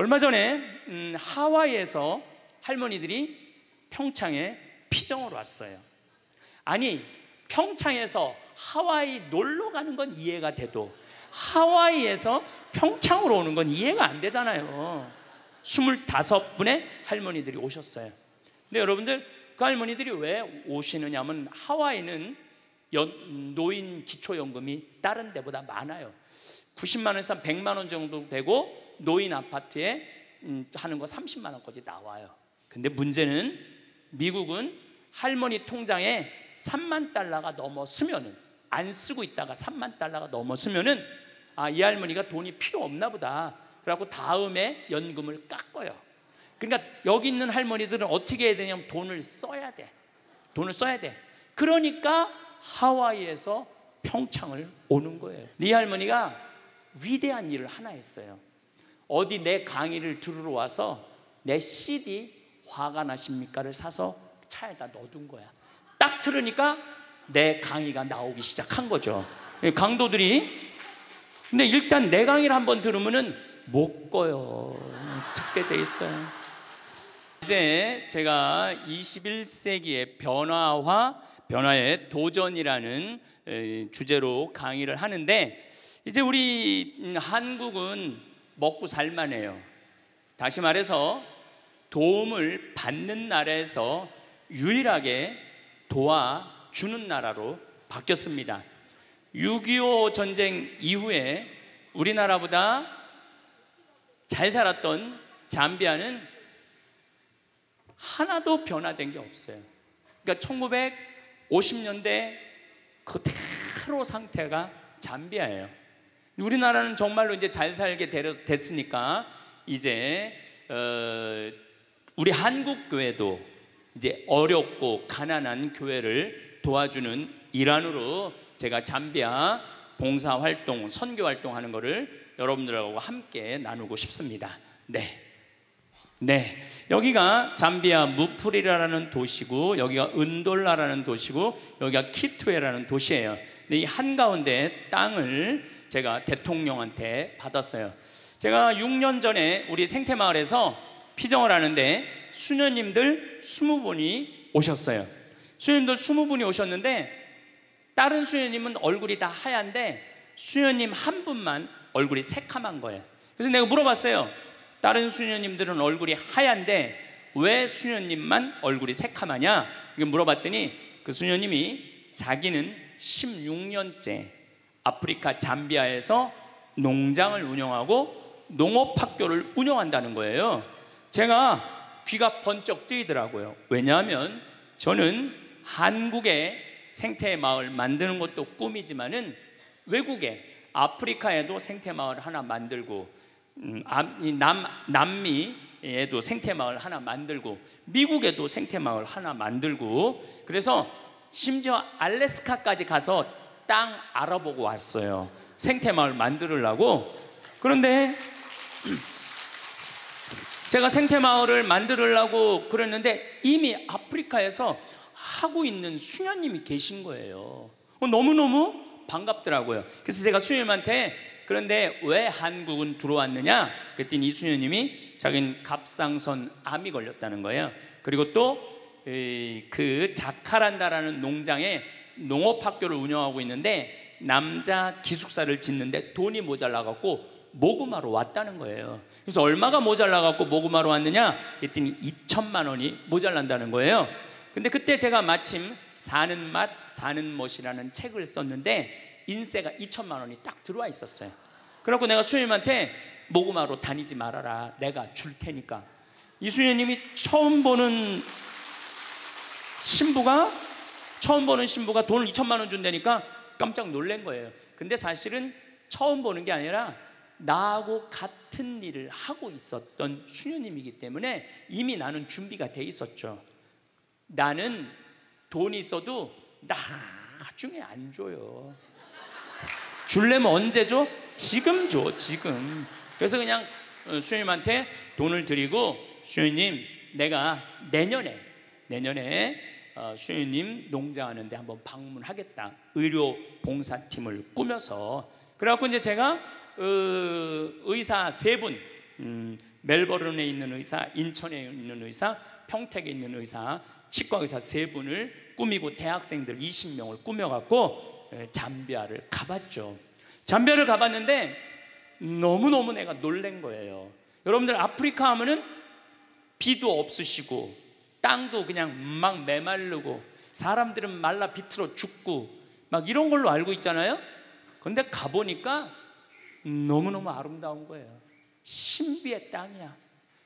얼마 전에 하와이에서 할머니들이 평창에 피정을 왔어요. 아니, 평창에서 하와이 놀러 가는 건 이해가 돼도 하와이에서 평창으로 오는 건 이해가 안 되잖아요. 25분의 할머니들이 오셨어요. 근데 여러분들, 그 할머니들이 왜 오시느냐면 하와이는 노인 기초연금이 다른 데보다 많아요. 90만 원에서 100만 원 정도 되고 노인 아파트에 하는 거 30만 원까지 나와요. 근데 문제는 미국은 할머니 통장에 3만 달러가 넘었으면은, 안 쓰고 있다가 3만 달러가 넘었으면은 이 할머니가 돈이 필요 없나 보다. 그래갖고 다음에 연금을 깎아요. 그러니까 여기 있는 할머니들은 어떻게 해야 되냐면 돈을 써야 돼. 돈을 써야 돼. 그러니까 하와이에서 평창을 오는 거예요. 이 할머니가 위대한 일을 하나 했어요. 어디 내 강의를 들으러 와서 내 CD 화가 나십니까를 사서 차에다 넣어둔 거야. 딱 들으니까 내 강의가 나오기 시작한 거죠. 강도들이. 근데 일단 내 강의를 한번 들으면은 못 꺼요. 듣게 돼 있어요. 이제 제가 21세기의 변화의 도전이라는 주제로 강의를 하는데, 이제 우리 한국은 먹고 살만해요. 다시 말해서 도움을 받는 나라에서 유일하게 도와주는 나라로 바뀌었습니다. 6.25 전쟁 이후에 우리나라보다 잘 살았던 잠비아는 하나도 변화된 게 없어요. 그러니까 1950년대 그대로 상태가 잠비아예요. 우리나라는 정말로 이제 잘 살게 됐으니까 이제 우리 한국 교회도 이제 어렵고 가난한 교회를 도와주는 일환으로 제가 잠비아 봉사활동, 선교활동 하는 거를 여러분들하고 함께 나누고 싶습니다. 네, 여기가 잠비아 무프리라라는 도시고, 여기가 은돌라라는 도시고, 여기가 키투에라는 도시예요. 근데 이 한가운데 땅을 제가 대통령한테 받았어요. 제가 6년 전에 우리 생태마을에서 피정을 하는데 수녀님들 20분이 오셨어요. 수녀님들 20분이 오셨는데 다른 수녀님은 얼굴이 다 하얀데 수녀님 한 분만 얼굴이 새카만 거예요. 그래서 내가 물어봤어요. 다른 수녀님들은 얼굴이 하얀데 왜 수녀님만 얼굴이 새카마냐? 물어봤더니 그 수녀님이 자기는 16년째 아프리카 잠비아에서 농장을 운영하고 농업학교를 운영한다는 거예요. 제가 귀가 번쩍 뜨이더라고요. 왜냐하면 저는 한국의 생태마을 만드는 것도 꿈이지만은 외국에 아프리카에도 생태마을 하나 만들고 남미에도 생태마을 하나 만들고 미국에도 생태마을 하나 만들고, 그래서 심지어 알래스카까지 가서 땅 알아보고 왔어요. 생태마을 만들려고. 그런데 제가 생태마을을 만들려고 그랬는데 이미 아프리카에서 하고 있는 수녀님이 계신 거예요. 너무너무 반갑더라고요. 그래서 제가 수녀님한테 그런데 왜 한국은 들어왔느냐 그랬더니 이 수녀님이 자기는 갑상선 암이 걸렸다는 거예요. 그리고 또 그 자카란다라는 농장에 농업학교를 운영하고 있는데 남자 기숙사를 짓는데 돈이 모자라갖고 모구마로 왔다는 거예요. 그래서 얼마가 모자라갖고 모구마로 왔느냐 그랬더니 2천만 원이 모자란다는 거예요. 근데 그때 제가 마침 사는 맛 사는 멋이라는 책을 썼는데 인세가 2천만 원이 딱 들어와 있었어요. 그래갖고 내가 수녀님한테 모구마로 다니지 말아라, 내가 줄 테니까. 이 수녀님이 처음 보는 신부가 돈을 2천만 원 준다니까 깜짝 놀란 거예요. 근데 사실은 처음 보는 게 아니라 나하고 같은 일을 하고 있었던 수녀님이기 때문에 이미 나는 준비가 돼 있었죠. 나는 돈이 있어도 나중에 안 줘요. 줄려면 언제 줘? 지금 줘, 지금. 그래서 그냥 수녀님한테 돈을 드리고, 수녀님 내가 내년에 수녀님 농장하는데 한번 방문하겠다, 의료 봉사팀을 꾸며서. 그래갖고 이제 제가 의사 3분, 멜버른에 있는 의사, 인천에 있는 의사, 평택에 있는 의사, 치과 의사 3분을 꾸미고 대학생들 20명을 꾸며갖고 잠비아를 가봤죠. 잠비아를 가봤는데 너무너무 내가 놀란 거예요. 여러분들 아프리카 하면은 비도 없으시고 땅도 그냥 막 메마르고 사람들은 말라 비틀어 죽고 막 이런 걸로 알고 있잖아요. 근데 가보니까 너무너무 아름다운 거예요. 신비의 땅이야.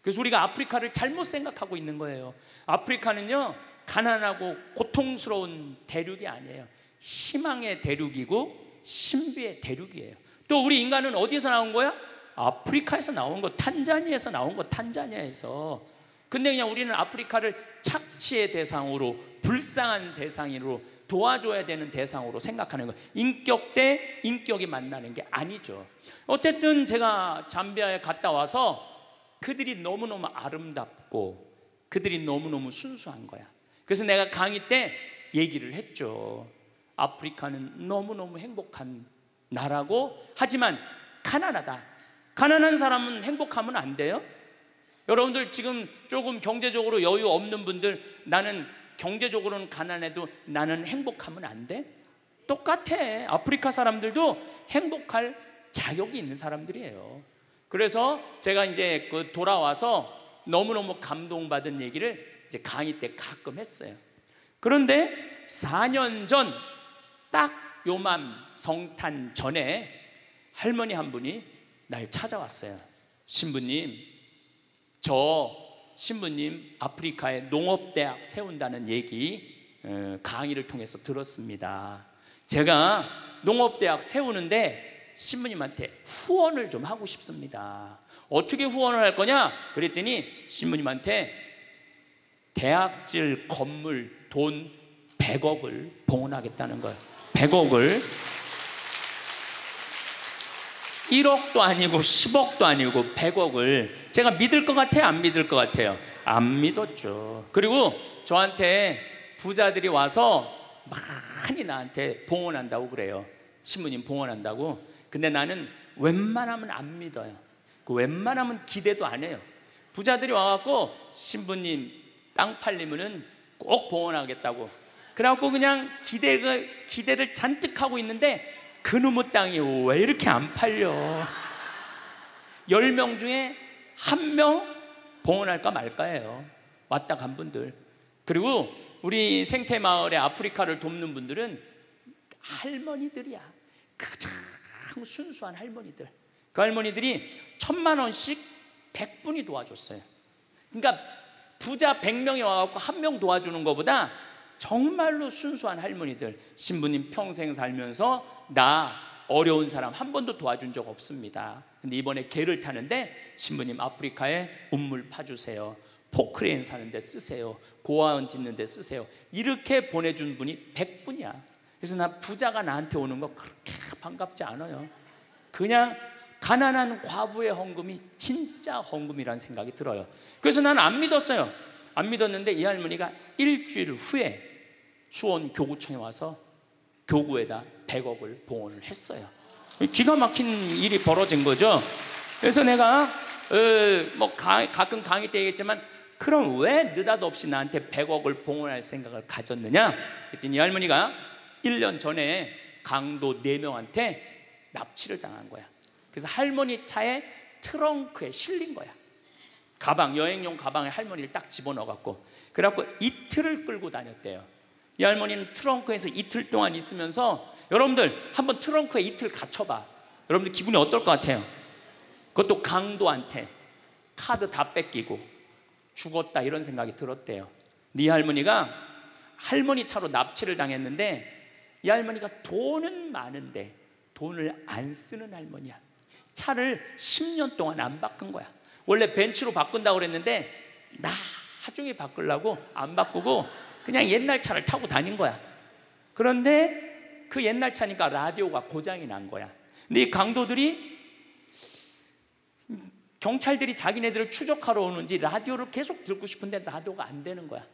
그래서 우리가 아프리카를 잘못 생각하고 있는 거예요. 아프리카는요, 가난하고 고통스러운 대륙이 아니에요. 희망의 대륙이고 신비의 대륙이에요. 또 우리 인간은 어디서 나온 거야? 아프리카에서 나온 거, 탄자니아에서 나온 거, 탄자니아에서. 근데 그냥 우리는 아프리카를 착취의 대상으로, 불쌍한 대상으로, 도와줘야 되는 대상으로 생각하는 거예요. 인격 대 인격이 만나는 게 아니죠. 어쨌든 제가 잠비아에 갔다 와서 그들이 너무너무 아름답고 그들이 너무너무 순수한 거야. 그래서 내가 강의 때 얘기를 했죠. 아프리카는 너무너무 행복한 나라고, 하지만 가난하다. 가난한 사람은 행복하면 안 돼요? 여러분들 지금 조금 경제적으로 여유 없는 분들, 나는 경제적으로는 가난해도 나는 행복하면 안 돼? 똑같아. 아프리카 사람들도 행복할 자격이 있는 사람들이에요. 그래서 제가 이제 돌아와서 너무너무 감동받은 얘기를 이제 강의 때 가끔 했어요. 그런데 4년 전 딱 요맘 성탄 전에 할머니 한 분이 날 찾아왔어요. 신부님, 저 신부님 아프리카에 농업대학 세운다는 얘기 강의를 통해서 들었습니다. 제가 농업대학 세우는데 신부님한테 후원을 좀 하고 싶습니다. 어떻게 후원을 할 거냐? 그랬더니 신부님한테 대학질 건물 돈 100억을 봉헌하겠다는 거예요. 100억을. 1억도 아니고 10억도 아니고 100억을. 제가 믿을 것 같아요? 안 믿을 것 같아요? 안 믿었죠. 그리고 저한테 부자들이 와서 많이 나한테 봉헌한다고 그래요. 신부님 봉헌한다고. 근데 나는 웬만하면 안 믿어요. 그 웬만하면 기대도 안 해요. 부자들이 와갖고 신부님 땅 팔리면은 꼭 봉헌하겠다고. 그래갖고 그냥 기대를 잔뜩 하고 있는데 그놈의 땅이 왜 이렇게 안 팔려? 10명 중에 1명 봉헌할까 말까예요. 왔다 간 분들. 그리고 우리 생태마을의 아프리카를 돕는 분들은 할머니들이야. 가장 순수한 할머니들. 그 할머니들이 1000만 원씩 100분이 도와줬어요. 그러니까 부자 100명이 와갖고 1명 도와주는 것보다 정말로 순수한 할머니들. 신부님 평생 살면서 나 어려운 사람 한 번도 도와준 적 없습니다. 근데 이번에 개를 타는데 신부님 아프리카에 우물 파주세요. 포크레인 사는데 쓰세요. 고아원 짓는데 쓰세요. 이렇게 보내준 분이 100분이야. 그래서 나 부자가 나한테 오는 거 그렇게 반갑지 않아요. 그냥 가난한 과부의 헌금이 진짜 헌금이라는 생각이 들어요. 그래서 나는 안 믿었어요. 안 믿었는데 이 할머니가 일주일 후에 수원 교구청에 와서 교구에다 100억을 봉헌을 했어요. 기가 막힌 일이 벌어진 거죠. 그래서 내가 가끔 강의 때 얘기했지만, 그럼 왜 느닷없이 나한테 100억을 봉헌할 생각을 가졌느냐? 그랬더니 이 할머니가 1년 전에 강도 4명한테 납치를 당한 거야. 그래서 할머니 차에 트렁크에 실린 거야. 가방, 여행용 가방에 할머니를 딱 집어넣어갖고, 그래갖고 이틀을 끌고 다녔대요. 이 할머니는 트렁크에서 이틀 동안 있으면서, 여러분들 한번 트렁크에 이틀 갇혀봐. 여러분들 기분이 어떨 것 같아요? 그것도 강도한테 카드 다 뺏기고 죽었다 이런 생각이 들었대요. 이 할머니가 할머니 차로 납치를 당했는데, 이 할머니가 돈은 많은데 돈을 안 쓰는 할머니야. 차를 10년 동안 안 바꾼 거야. 원래 벤츠로 바꾼다고 그랬는데 나중에 바꾸려고 안 바꾸고 그냥 옛날 차를 타고 다닌 거야. 그런데 그 옛날 차니까 라디오가 고장이 난 거야. 근데 이 강도들이, 경찰들이 자기네들을 추적하러 오는지 라디오를 계속 듣고 싶은데 라디오가 안 되는 거야.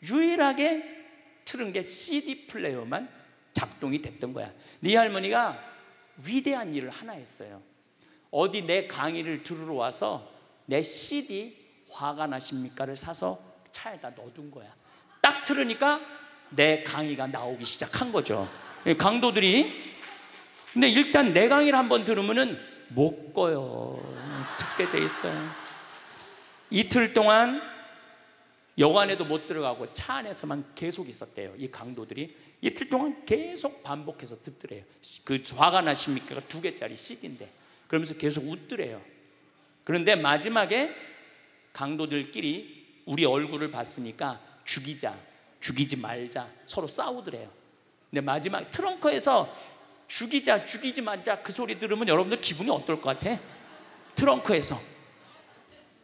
유일하게 틀은 게 CD 플레이어만 작동이 됐던 거야. 네 할머니가 위대한 일을 하나 했어요. 어디 내 강의를 들으러 와서 내 CD 화가 나십니까를 사서 차에다 넣어둔 거야. 딱 들으니까 내 강의가 나오기 시작한 거죠. 강도들이. 근데 일단 내 강의를 한번 들으면은 못 꺼요. 듣게 돼 있어요. 이틀 동안 여관에도 못 들어가고 차 안에서만 계속 있었대요. 이 강도들이 이틀 동안 계속 반복해서 듣더래요. 그 화가 나십니까 2개짜리 CD인데 그러면서 계속 웃더래요. 그런데 마지막에 강도들끼리 우리 얼굴을 봤으니까 죽이자, 죽이지 말자 서로 싸우더래요. 근데 마지막 트렁크에서 죽이자, 죽이지 말자 그 소리 들으면 여러분들 기분이 어떨 것 같아? 트렁크에서.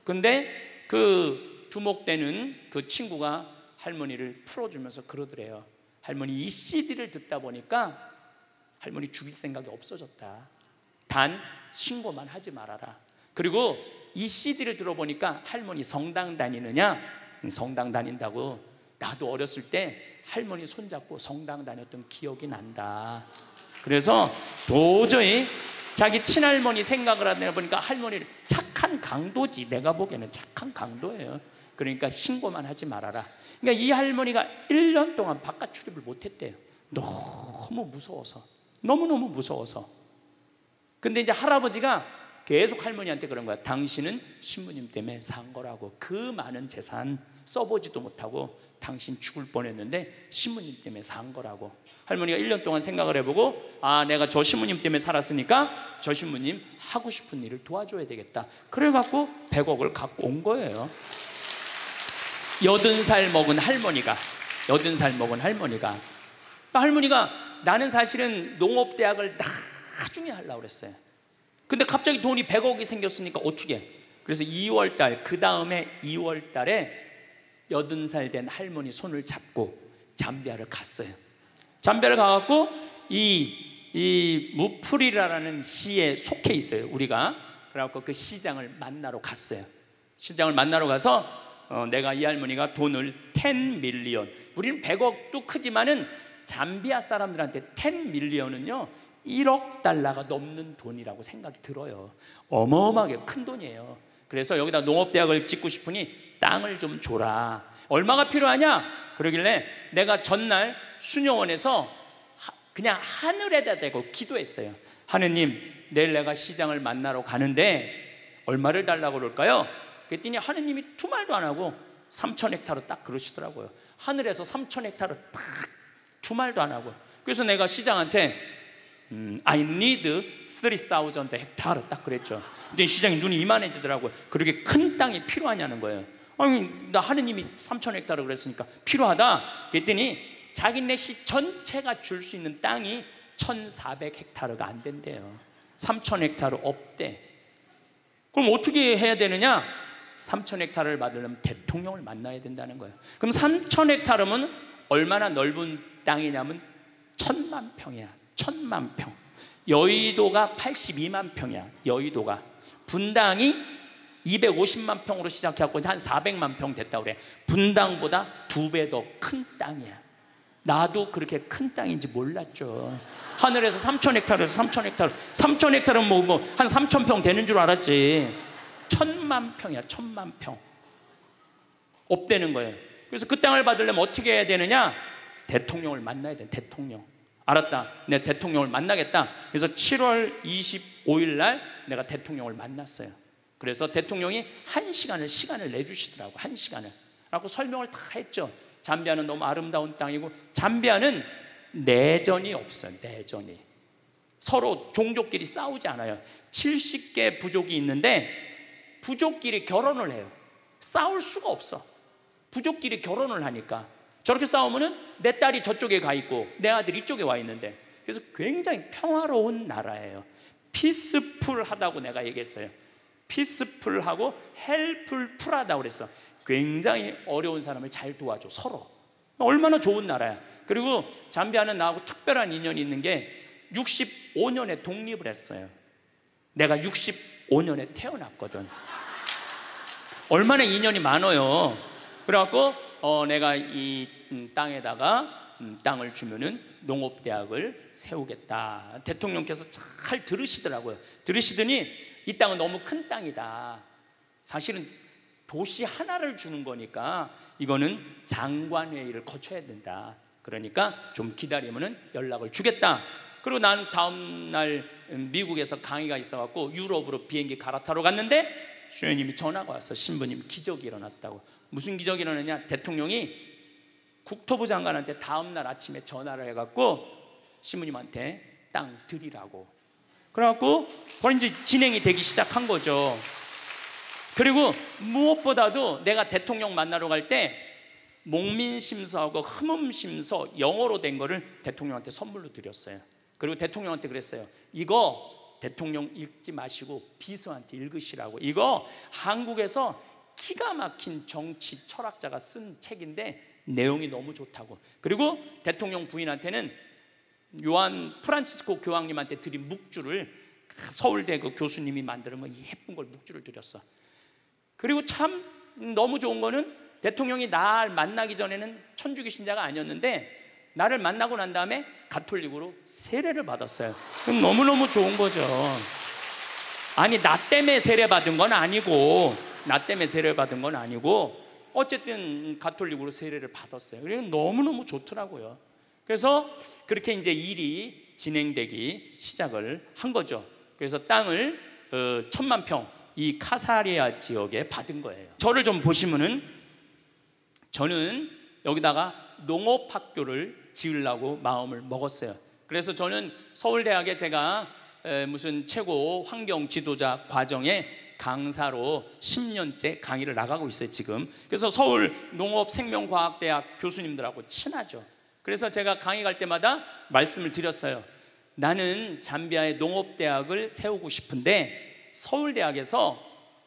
근데 그 두목되는 그 친구가 할머니를 풀어주면서 그러더래요. 할머니, 이 CD를 듣다 보니까 할머니 죽일 생각이 없어졌다. 단 신고만 하지 말아라. 그리고 이 CD를 들어보니까 할머니 성당 다니느냐? 성당 다닌다고. 나도 어렸을 때 할머니 손잡고 성당 다녔던 기억이 난다. 그래서 도저히 자기 친할머니 생각을 하다 보니까 할머니를 착한 강도지. 내가 보기에는 착한 강도예요. 그러니까 신고만 하지 말아라. 그러니까 이 할머니가 1년 동안 바깥 출입을 못했대요. 너무 무서워서. 너무너무 무서워서. 근데 이제 할아버지가 계속 할머니한테 그런 거야. 당신은 신부님 때문에 산 거라고. 그 많은 재산 써보지도 못하고 당신 죽을 뻔했는데 신부님 때문에 산 거라고. 할머니가 1년 동안 생각을 해보고, 아, 내가 저 신부님 때문에 살았으니까 저 신부님 하고 싶은 일을 도와줘야 되겠다. 그래갖고 100억을 갖고 온 거예요. 80살 먹은 할머니가. 80살 먹은 할머니가. 할머니가 나는 사실은 농업대학을 나중에 하려고 그랬어요. 근데 갑자기 돈이 100억이 생겼으니까 어떻게? 그래서 2월달, 그 다음에 2월달에 80살 된 할머니 손을 잡고 잠비아를 갔어요. 잠비아를 가갖고 이 무프리라라는 시에 속해 있어요, 우리가. 그래갖고 그 시장을 만나러 갔어요. 시장을 만나러 가서 내가 이 할머니가 돈을 10 밀리언, 우리는 100억도 크지만은 잠비아 사람들한테 10 밀리언은요 1억 달러가 넘는 돈이라고 생각이 들어요. 어마어마하게 큰 돈이에요. 그래서 여기다 농업대학을 짓고 싶으니 땅을 좀 줘라. 얼마가 필요하냐? 그러길래 내가 전날 수녀원에서 그냥 하늘에다 대고 기도했어요. 하느님, 내일 내가 시장을 만나러 가는데 얼마를 달라고 그럴까요? 그랬더니 하느님이 두 말도 안 하고 3,000헥타르 딱 그러시더라고요. 하늘에서 3,000헥타르 딱 두 말도 안 하고. 그래서 내가 시장한테 I need 3,000 헥타르 딱 그랬죠. 근데 시장이 눈이 이만해지더라고요. 그렇게 큰 땅이 필요하냐는 거예요. 아니, 나 하느님이 3,000헥타르 그랬으니까 필요하다. 그랬더니 자기네 시 전체가 줄 수 있는 땅이 1,400헥타르가 안 된대요. 3,000헥타르 없대. 그럼 어떻게 해야 되느냐? 3,000헥타르를 받으려면 대통령을 만나야 된다는 거예요. 그럼 3,000헥타르면 얼마나 넓은 땅이냐면 1,000만 평이야. 1,000만 평. 여의도가 82만 평이야. 여의도가. 분당이 250만 평으로 시작해갖고 한 400만 평 됐다고 그래. 분당보다 2배 더 큰 땅이야. 나도 그렇게 큰 땅인지 몰랐죠. 하늘에서 3,000헥타르에서 3,000헥타르. 3,000헥타르는 뭐 한 3,000평 되는 줄 알았지. 1,000만 평이야. 1,000만 평. 없대는 거예요. 그래서 그 땅을 받으려면 어떻게 해야 되느냐? 대통령을 만나야 돼. 대통령. 알았다. 내가 대통령을 만나겠다. 그래서 7월 25일 날 내가 대통령을 만났어요. 그래서 대통령이 1시간을 시간을 내주시더라고. 1시간을. 그래서 설명을 다 했죠. 잠비아는 너무 아름다운 땅이고, 잠비아는 내전이 없어요. 내전이. 서로 종족끼리 싸우지 않아요. 70개 부족이 있는데 부족끼리 결혼을 해요. 싸울 수가 없어. 부족끼리 결혼을 하니까. 저렇게 싸우면은 내 딸이 저쪽에 가 있고 내 아들이 이쪽에 와 있는데, 그래서 굉장히 평화로운 나라예요. 피스풀하다고 내가 얘기했어요. 피스풀하고 헬풀풀하다고 그랬어. 굉장히 어려운 사람을 잘 도와줘. 서로. 얼마나 좋은 나라야. 그리고 잠비아는 나하고 특별한 인연이 있는 게 65년에 독립을 했어요. 내가 65년에 태어났거든. 얼마나 인연이 많아요. 그래갖고 내가 이 땅에다가 땅을 주면은 농업대학을 세우겠다. 대통령께서 잘 들으시더라고요. 들으시더니 이 땅은 너무 큰 땅이다. 사실은 도시 하나를 주는 거니까 이거는 장관회의를 거쳐야 된다. 그러니까 좀 기다리면은 연락을 주겠다. 그리고 난 다음 날 미국에서 강의가 있어갖고 유럽으로 비행기 갈아타러 갔는데 수녀님이 전화가 왔어. 신부님 기적이 일어났다고. 무슨 기적이 일어났냐? 대통령이 국토부 장관한테 다음 날 아침에 전화를 해갖고 신부님한테 땅 드리라고. 그래갖고 그걸 이제 진행이 되기 시작한 거죠. 그리고 무엇보다도 내가 대통령 만나러 갈 때 목민심서하고 흠음심서 영어로 된 거를 대통령한테 선물로 드렸어요. 그리고 대통령한테 그랬어요. 이거 대통령 읽지 마시고 비서한테 읽으시라고. 이거 한국에서 기가 막힌 정치 철학자가 쓴 책인데 내용이 너무 좋다고. 그리고 대통령 부인한테는 요한 프란치스코 교황님한테 드린 묵주를 서울대 그 교수님이 만드는 거 예쁜 걸 묵주를 드렸어. 그리고 참 너무 좋은 거는 대통령이 날 만나기 전에는 천주교 신자가 아니었는데 나를 만나고 난 다음에 가톨릭으로 세례를 받았어요. 그럼 너무너무 좋은 거죠. 아니 나 때문에 세례 받은 건 아니고 어쨌든 가톨릭으로 세례를 받았어요. 그래서 너무너무 좋더라고요. 그래서 그렇게 이제 일이 진행되기 시작을 한 거죠. 그래서 땅을 1000만 평 이 카사리아 지역에 받은 거예요. 저를 좀 보시면은 저는 여기다가 농업학교를 지으려고 마음을 먹었어요. 그래서 저는 서울대학에 제가 무슨 최고 환경 지도자 과정에 강사로 10년째 강의를 나가고 있어요 지금. 그래서 서울 농업생명과학대학 교수님들하고 친하죠. 그래서 제가 강의 갈 때마다 말씀을 드렸어요. 나는 잠비아에 농업대학을 세우고 싶은데 서울대학에서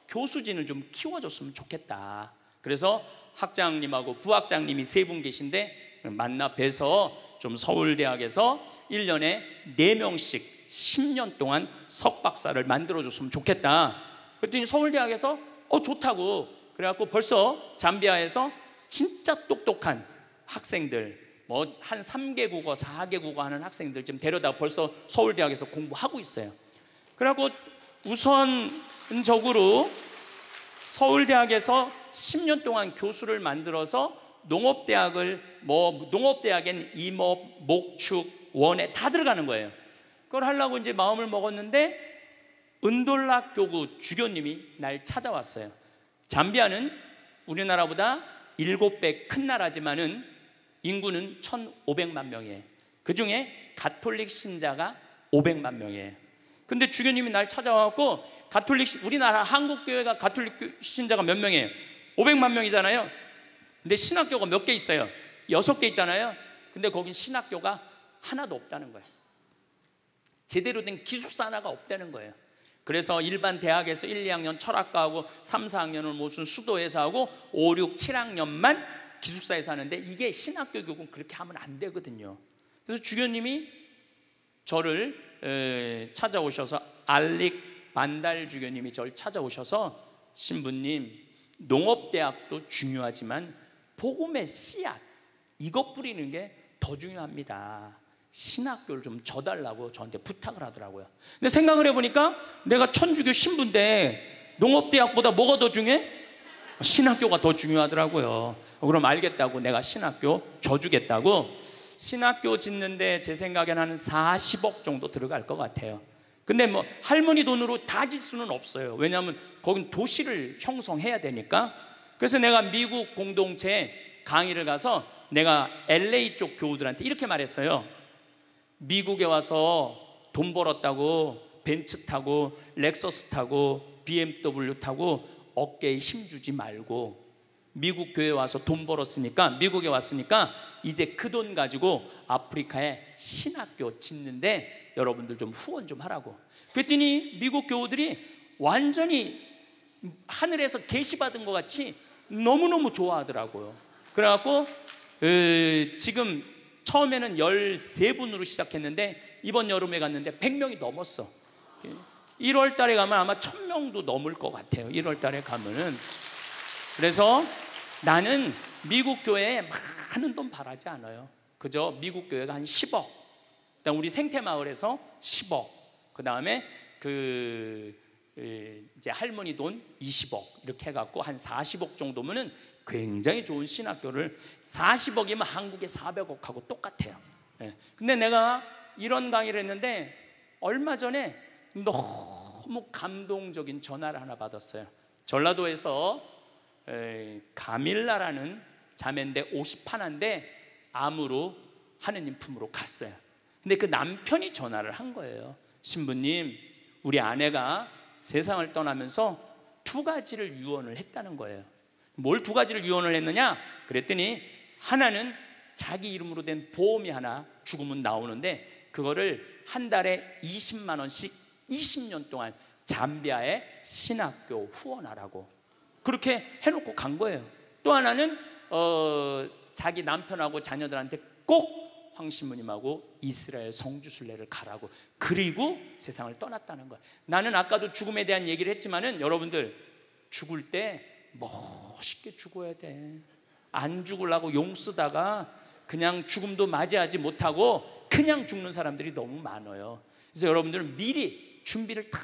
교수진을 좀 키워줬으면 좋겠다. 그래서 학장님하고 부학장님이 3분 계신데 만나 뵈서 좀 서울대학에서 1년에 4명씩 10년 동안 석박사를 만들어줬으면 좋겠다. 그랬더니 서울대학에서 좋다고. 그래갖고 벌써 잠비아에서 진짜 똑똑한 학생들, 뭐 한 3개 국어 4개 국어 하는 학생들 지금 데려다 벌써 서울대학에서 공부하고 있어요. 그래갖고 우선적으로 서울대학에서 10년 동안 교수를 만들어서 농업대학을 농업대학엔 임업, 목축, 원예 다 들어가는 거예요. 그걸 하려고 이제 마음을 먹었는데 은돌락 교구 주교님이 날 찾아왔어요. 잠비아는 우리나라보다 7배 큰 나라지만은 인구는 1,500만 명이에요. 그 중에 가톨릭 신자가 500만 명이에요. 근데 주교님이 날 찾아와갖고 우리나라 한국교회가 가톨릭 신자가 몇 명이에요? 500만 명이잖아요. 근데 신학교가 몇 개 있어요? 6개 있잖아요. 근데 거긴 신학교가 하나도 없다는 거예요. 제대로 된 기숙사 하나가 없다는 거예요. 그래서 일반 대학에서 1, 2학년 철학과하고 3, 4학년은 무슨 수도에서 하고 5, 6, 7학년만 기숙사에서 하는데 이게 신학교 교육은 그렇게 하면 안 되거든요. 그래서 주교님이 저를 찾아오셔서 알릭 반달 주교님이 저를 찾아오셔서 신부님 농업대학도 중요하지만 복음의 씨앗 이것 뿌리는 게 더 중요합니다. 신학교를 좀 줘달라고 저한테 부탁을 하더라고요. 근데 생각을 해보니까 내가 천주교 신부인데 농업대학보다 뭐가 더 중요해? 신학교가 더 중요하더라고요. 그럼 알겠다고 내가 신학교 줘주겠다고 신학교 짓는데 제 생각에는 한 40억 정도 들어갈 것 같아요. 근데 뭐 할머니 돈으로 다 질 수는 없어요. 왜냐하면 거긴 도시를 형성해야 되니까. 그래서 내가 미국 공동체에 강의를 가서 내가 LA 쪽 교우들한테 이렇게 말했어요. 미국에 와서 돈 벌었다고 벤츠 타고 렉서스 타고 BMW 타고 어깨에 힘주지 말고 미국 교회에 와서 돈 벌었으니까 미국에 왔으니까 이제 그 돈 가지고 아프리카에 신학교 짓는데 여러분들 좀 후원 좀 하라고. 그랬더니 미국 교우들이 완전히 하늘에서 계시받은 것 같이 너무너무 좋아하더라고요. 그래갖고 지금 처음에는 13분으로 시작했는데 이번 여름에 갔는데 100명이 넘었어. 1월 달에 가면 아마 1000명도 넘을 것 같아요. 1월 달에 가면은. 그래서 나는 미국 교회에 많은 돈 바라지 않아요. 그저 미국 교회가 한 10억, 그다음 우리 생태마을에서 10억, 그 다음에 그 이제 할머니 돈 20억 이렇게 해갖고 한 40억 정도면은 굉장히 좋은 신학교를, 40억이면 한국의 400억하고 똑같아요. 근데 내가 이런 강의를 했는데 얼마 전에 너무 감동적인 전화를 하나 받았어요. 전라도에서 가밀라라는 자매인데 51인데 암으로 하느님 품으로 갔어요. 근데 그 남편이 전화를 한 거예요. 신부님, 우리 아내가 세상을 떠나면서 2가지를 유언을 했다는 거예요. 뭘 2가지를 유언을 했느냐? 그랬더니 하나는 자기 이름으로 된 보험이 하나 죽으면 나오는데 그거를 한 달에 20만 원씩 20년 동안 잠비아에 신학교 후원하라고 그렇게 해놓고 간 거예요. 또 하나는 자기 남편하고 자녀들한테 꼭 황 신부님하고 이스라엘 성주순례를 가라고, 그리고 세상을 떠났다는 거예요. 나는 아까도 죽음에 대한 얘기를 했지만은 여러분들, 죽을 때 멋있게 죽어야 돼. 안 죽으려고 용 쓰다가 그냥 죽음도 맞이하지 못하고 그냥 죽는 사람들이 너무 많아요. 그래서 여러분들은 미리 준비를 다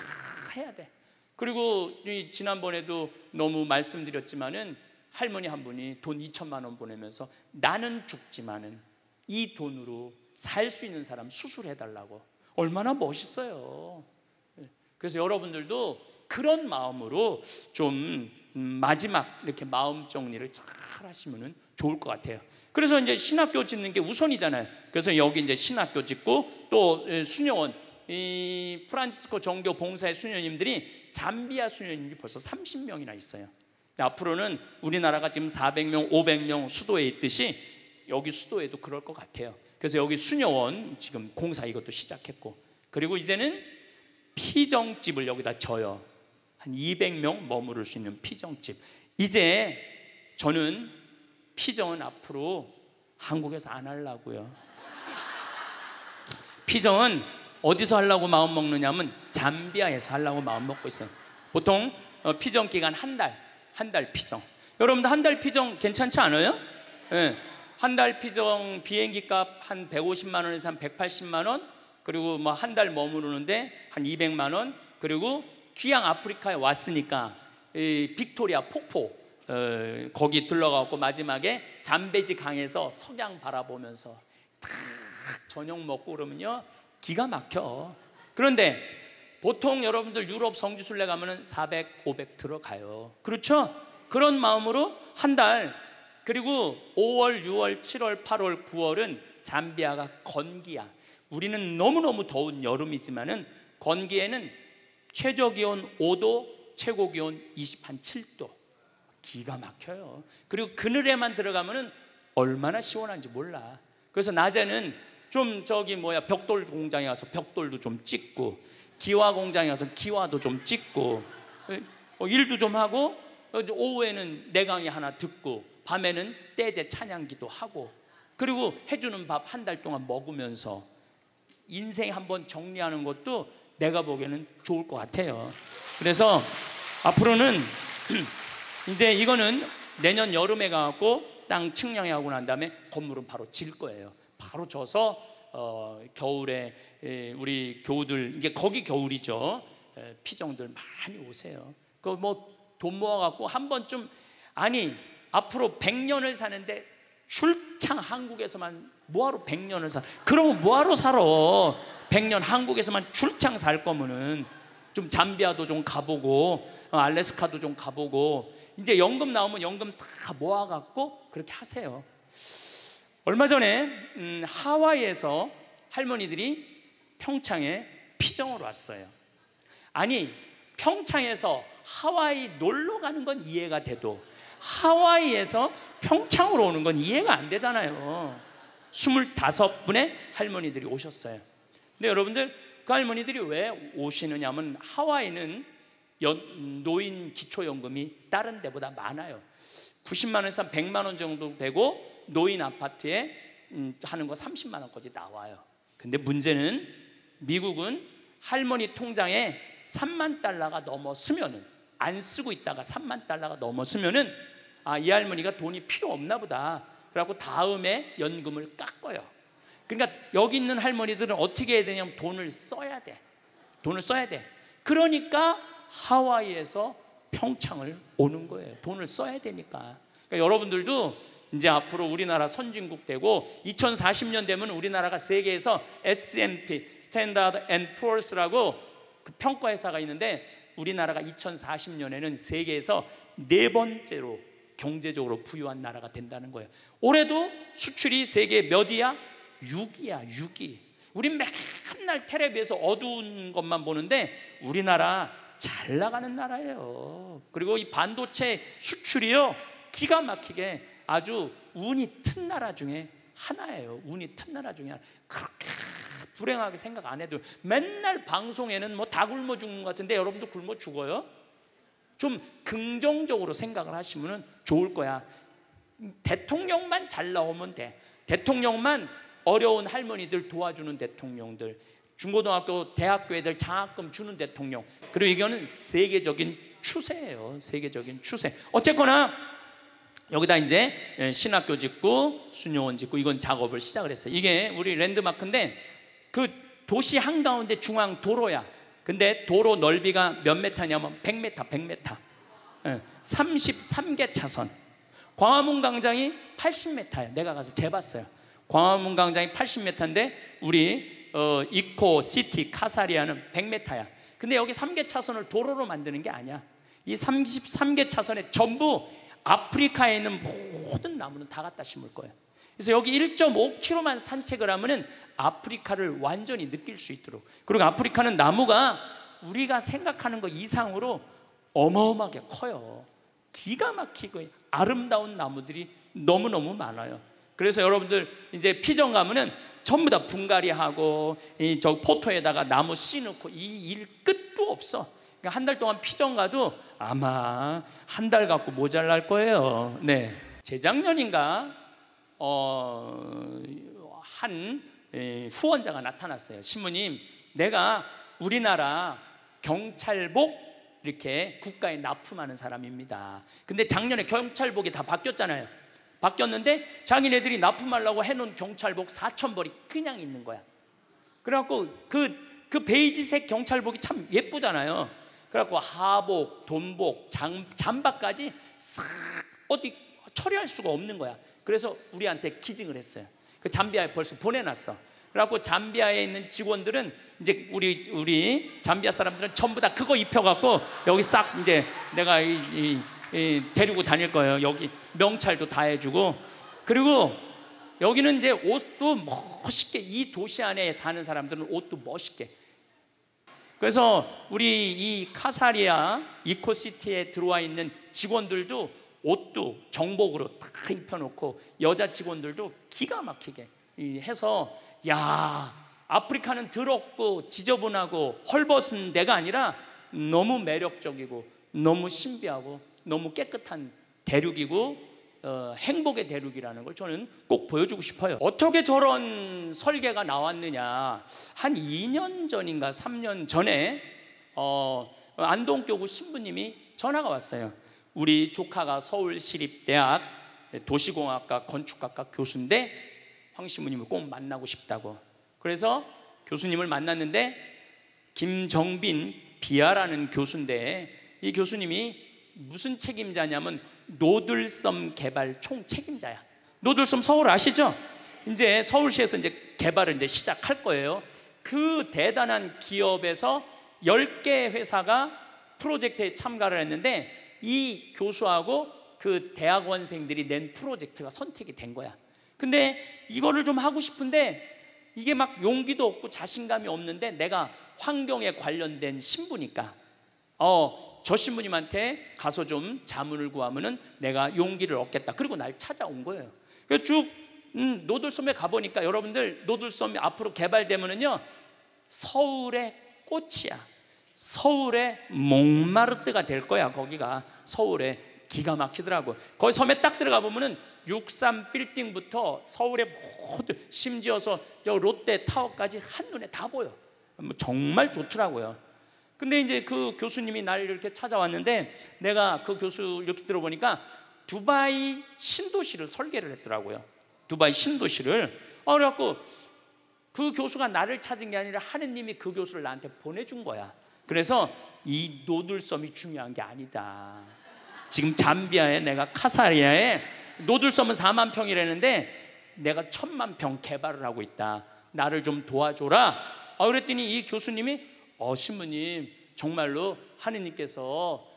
해야 돼. 그리고 지난번에도 너무 말씀드렸지만은 할머니 한 분이 돈 2천만 원 보내면서 나는 죽지만은 이 돈으로 살 수 있는 사람 수술해달라고. 얼마나 멋있어요. 그래서 여러분들도 그런 마음으로 좀 마지막 이렇게 마음 정리를 잘 하시면 좋을 것 같아요. 그래서 이제 신학교 짓는 게 우선이잖아요. 그래서 여기 이제 신학교 짓고 또 수녀원, 이 프란치스코 정교 봉사의 수녀님들이 잠비아 수녀님이 벌써 30명이나 있어요. 앞으로는 우리나라가 지금 400명, 500명 수도에 있듯이 여기 수도에도 그럴 것 같아요. 그래서 여기 수녀원 지금 공사 이것도 시작했고, 그리고 이제는 피정집을 여기다 져요. 한 200명 머무를 수 있는 피정집. 이제 저는 피정은 앞으로 한국에서 안 하려고요. 피정은 어디서 하려고 마음 먹느냐면 잠비아에서 하려고 마음 먹고 있어요. 보통 피정 기간 한 달 피정. 여러분들 한 달 피정 괜찮지 않아요? 네. 한 달 피정 비행기 값 한 150만 원에서 한 180만 원, 그리고 뭐 한 달 머무르는데 한 200만 원, 그리고 귀양 아프리카에 왔으니까 이 빅토리아 폭포 거기 들러가고 마지막에 잠베지 강에서 석양 바라보면서 탁 저녁 먹고 그러면요 기가 막혀. 그런데 보통 여러분들 유럽 성지순례 가면은 400, 500 들어가요. 그렇죠? 그런 마음으로 한 달. 그리고 5월, 6월, 7월, 8월, 9월은 잠비아가 건기야. 우리는 너무너무 더운 여름이지만은 건기에는 최저 기온 5도, 최고 기온 27도. 기가 막혀요. 그리고 그늘에만 들어가면은 얼마나 시원한지 몰라. 그래서 낮에는 좀 벽돌 공장에 가서 벽돌도 좀 찍고, 기와 공장에 가서 기와도 좀 찍고, 일도 좀 하고, 오후에는 내강의 하나 듣고, 밤에는 떼제 찬양기도 하고, 그리고 해주는 밥 한 달 동안 먹으면서 인생 한번 정리하는 것도 내가 보기에는 좋을 것 같아요. 그래서 앞으로는 이제 이거는 내년 여름에 가고 땅 측량하고 난 다음에 건물은 바로 질 거예요. 바로 져서 겨울에 우리 교우들, 이게 거기 겨울이죠. 피정들 많이 오세요. 그 뭐 돈 모아갖고 한 번쯤, 아니 앞으로 100년을 사는데 출장 한국에서만 뭐하러 100년을 사? 그러면 뭐하러 살아? 100년 한국에서만 출장 살 거면은 좀 잠비아도 좀 가보고 알래스카도 좀 가보고, 이제 연금 나오면 연금 다 모아갖고 그렇게 하세요. 얼마 전에 하와이에서 할머니들이 평창에 피정을 왔어요. 아니 평창에서 하와이 놀러 가는 건 이해가 돼도 하와이에서 평창으로 오는 건 이해가 안 되잖아요. 25분의 할머니들이 오셨어요. 근데 여러분들, 그 할머니들이 왜 오시느냐면 하와이는 노인 기초연금이 다른 데보다 많아요. 90만 원에서 100만 원 정도 되고 노인 아파트에 하는 거 30만 원까지 나와요. 근데 문제는 미국은 할머니 통장에 3만 달러가 넘었으면은, 안 쓰고 있다가 3만 달러가 넘었으면은 이 할머니가 돈이 필요 없나 보다. 그래갖고 다음에 연금을 깎아요. 그러니까 여기 있는 할머니들은 어떻게 해야 되냐면 돈을 써야 돼. 돈을 써야 돼. 그러니까 하와이에서 평창을 오는 거예요. 돈을 써야 되니까. 그러니까 여러분들도 이제 앞으로 우리나라 선진국 되고 2040년 되면 우리나라가 세계에서 S&P 스탠다드 앤 푸어스라고 그 평가 회사가 있는데 우리나라가 2040년에는 세계에서 4번째로 경제적으로 부유한 나라가 된다는 거예요. 올해도 수출이 세계 몇이야? 6위야. 6위. 우리 맨날 텔레비에서 어두운 것만 보는데 우리나라 잘 나가는 나라예요. 그리고 이 반도체 수출이요, 기가 막히게 아주 운이 튼 나라 중에 하나예요. 운이 튼 나라 중에 하나. 그렇게 불행하게 생각 안 해도 맨날 방송에는 뭐 다 굶어 죽는 것 같은데 여러분도 굶어 죽어요? 좀 긍정적으로 생각을 하시면 좋을 거야. 대통령만 잘 나오면 돼. 대통령만 어려운 할머니들 도와주는 대통령들, 중고등학교 대학교 애들 장학금 주는 대통령. 그리고 이거는 세계적인 추세예요. 세계적인 추세. 어쨌거나 여기다 이제 신학교 짓고 수녀원 짓고 이건 작업을 시작을 했어요. 이게 우리 랜드마크인데 그 도시 한가운데 중앙 도로야. 근데 도로 넓이가 몇 메타냐면 100m, 100m. 33개 차선. 광화문 광장이 80m예요. 내가 가서 재봤어요. 광화문 광장이 80m인데 우리 이코 시티 카사리아는 100m야. 근데 여기 3개 차선을 도로로 만드는 게 아니야. 이 33개 차선에 전부 아프리카에 있는 모든 나무는 다 갖다 심을 거예요. 그래서 여기 1.5km만 산책을 하면은 아프리카를 완전히 느낄 수 있도록. 그리고 아프리카는 나무가 우리가 생각하는 것 이상으로 어마어마하게 커요. 기가 막히고 아름다운 나무들이 너무너무 많아요. 그래서 여러분들 이제 피정 가면은 전부 다 분갈이하고 저 포토에다가 나무 씌놓고 이 일 끝도 없어. 그러니까 한 달 동안 피정 가도 아마 한 달 갖고 모자랄 거예요. 네, 재작년인가 한 후원자가 나타났어요. 신부님, 내가 우리나라 경찰복 이렇게 국가에 납품하는 사람입니다. 근데 작년에 경찰복이 다 바뀌었잖아요. 바뀌었는데 자기네들이 납품하려고 해놓은 경찰복 4,000벌이 그냥 있는 거야. 그래갖고 그 베이지색 경찰복이 참 예쁘잖아요. 그래갖고 하복, 돈복, 잠바까지 싹 어디 처리할 수가 없는 거야. 그래서 우리한테 기증을 했어요. 그 잠비아에 벌써 보내놨어. 그래갖고 잠비아에 있는 직원들은 이제 우리 잠비아 사람들은 전부 다 그거 입혀갖고 여기 싹 이제 내가 데리고 다닐 거예요. 여기 명찰도 다 해주고. 그리고 여기는 이제 옷도 멋있게, 이 도시 안에 사는 사람들은 옷도 멋있게. 그래서 우리 이 카사리아 이코시티에 들어와 있는 직원들도 옷도 정복으로 다 입혀놓고 여자 직원들도 기가 막히게 해서, 야, 아프리카는 더럽고 지저분하고 헐벗은 데가 아니라 너무 매력적이고 너무 신비하고 너무 깨끗한 대륙이고 행복의 대륙이라는 걸 저는 꼭 보여주고 싶어요. 어떻게 저런 설계가 나왔느냐, 한 2년 전인가 3년 전에 안동교구 신부님이 전화가 왔어요. 우리 조카가 서울시립대학 도시공학과 건축학과 교수인데 황 신부님을 꼭 만나고 싶다고. 그래서 교수님을 만났는데 김정빈 비아라는 교수인데 이 교수님이 무슨 책임자냐면 노들섬 개발 총 책임자야. 노들섬 서울 아시죠? 이제 서울시에서 이제 개발을 이제 시작할 거예요. 그 대단한 기업에서 10개 회사가 프로젝트에 참가를 했는데 이 교수하고 그 대학원생들이 낸 프로젝트가 선택이 된 거야. 근데 이거를 좀 하고 싶은데 이게 막 용기도 없고 자신감이 없는데 내가 환경에 관련된 신부니까 저 신부님한테 가서 좀 자문을 구하면은 내가 용기를 얻겠다. 그리고 날 찾아온 거예요. 그래서 쭉 노들섬에 가보니까 여러분들, 노들섬이 앞으로 개발되면은요 서울의 꽃이야. 서울의 몽마르트가 될 거야. 거기가 서울에 기가 막히더라고. 거기 섬에 딱 들어가 보면은 63 빌딩부터 서울의 모든, 심지어서 저 롯데 타워까지 한눈에 다 보여. 정말 좋더라고요. 근데 이제 그 교수님이 날 이렇게 찾아왔는데 내가 그 교수 이렇게 들어보니까 두바이 신도시를 설계를 했더라고요. 두바이 신도시를. 그래갖고 그 교수가 나를 찾은 게 아니라 하느님이 그 교수를 나한테 보내준 거야. 그래서 이 노들섬이 중요한 게 아니다. 지금 잠비아에 내가 카사리아에 노들섬은 4만 평이라는데 내가 1,000만 평 개발을 하고 있다. 나를 좀 도와줘라. 그랬더니 이 교수님이 신부님 정말로 하느님께서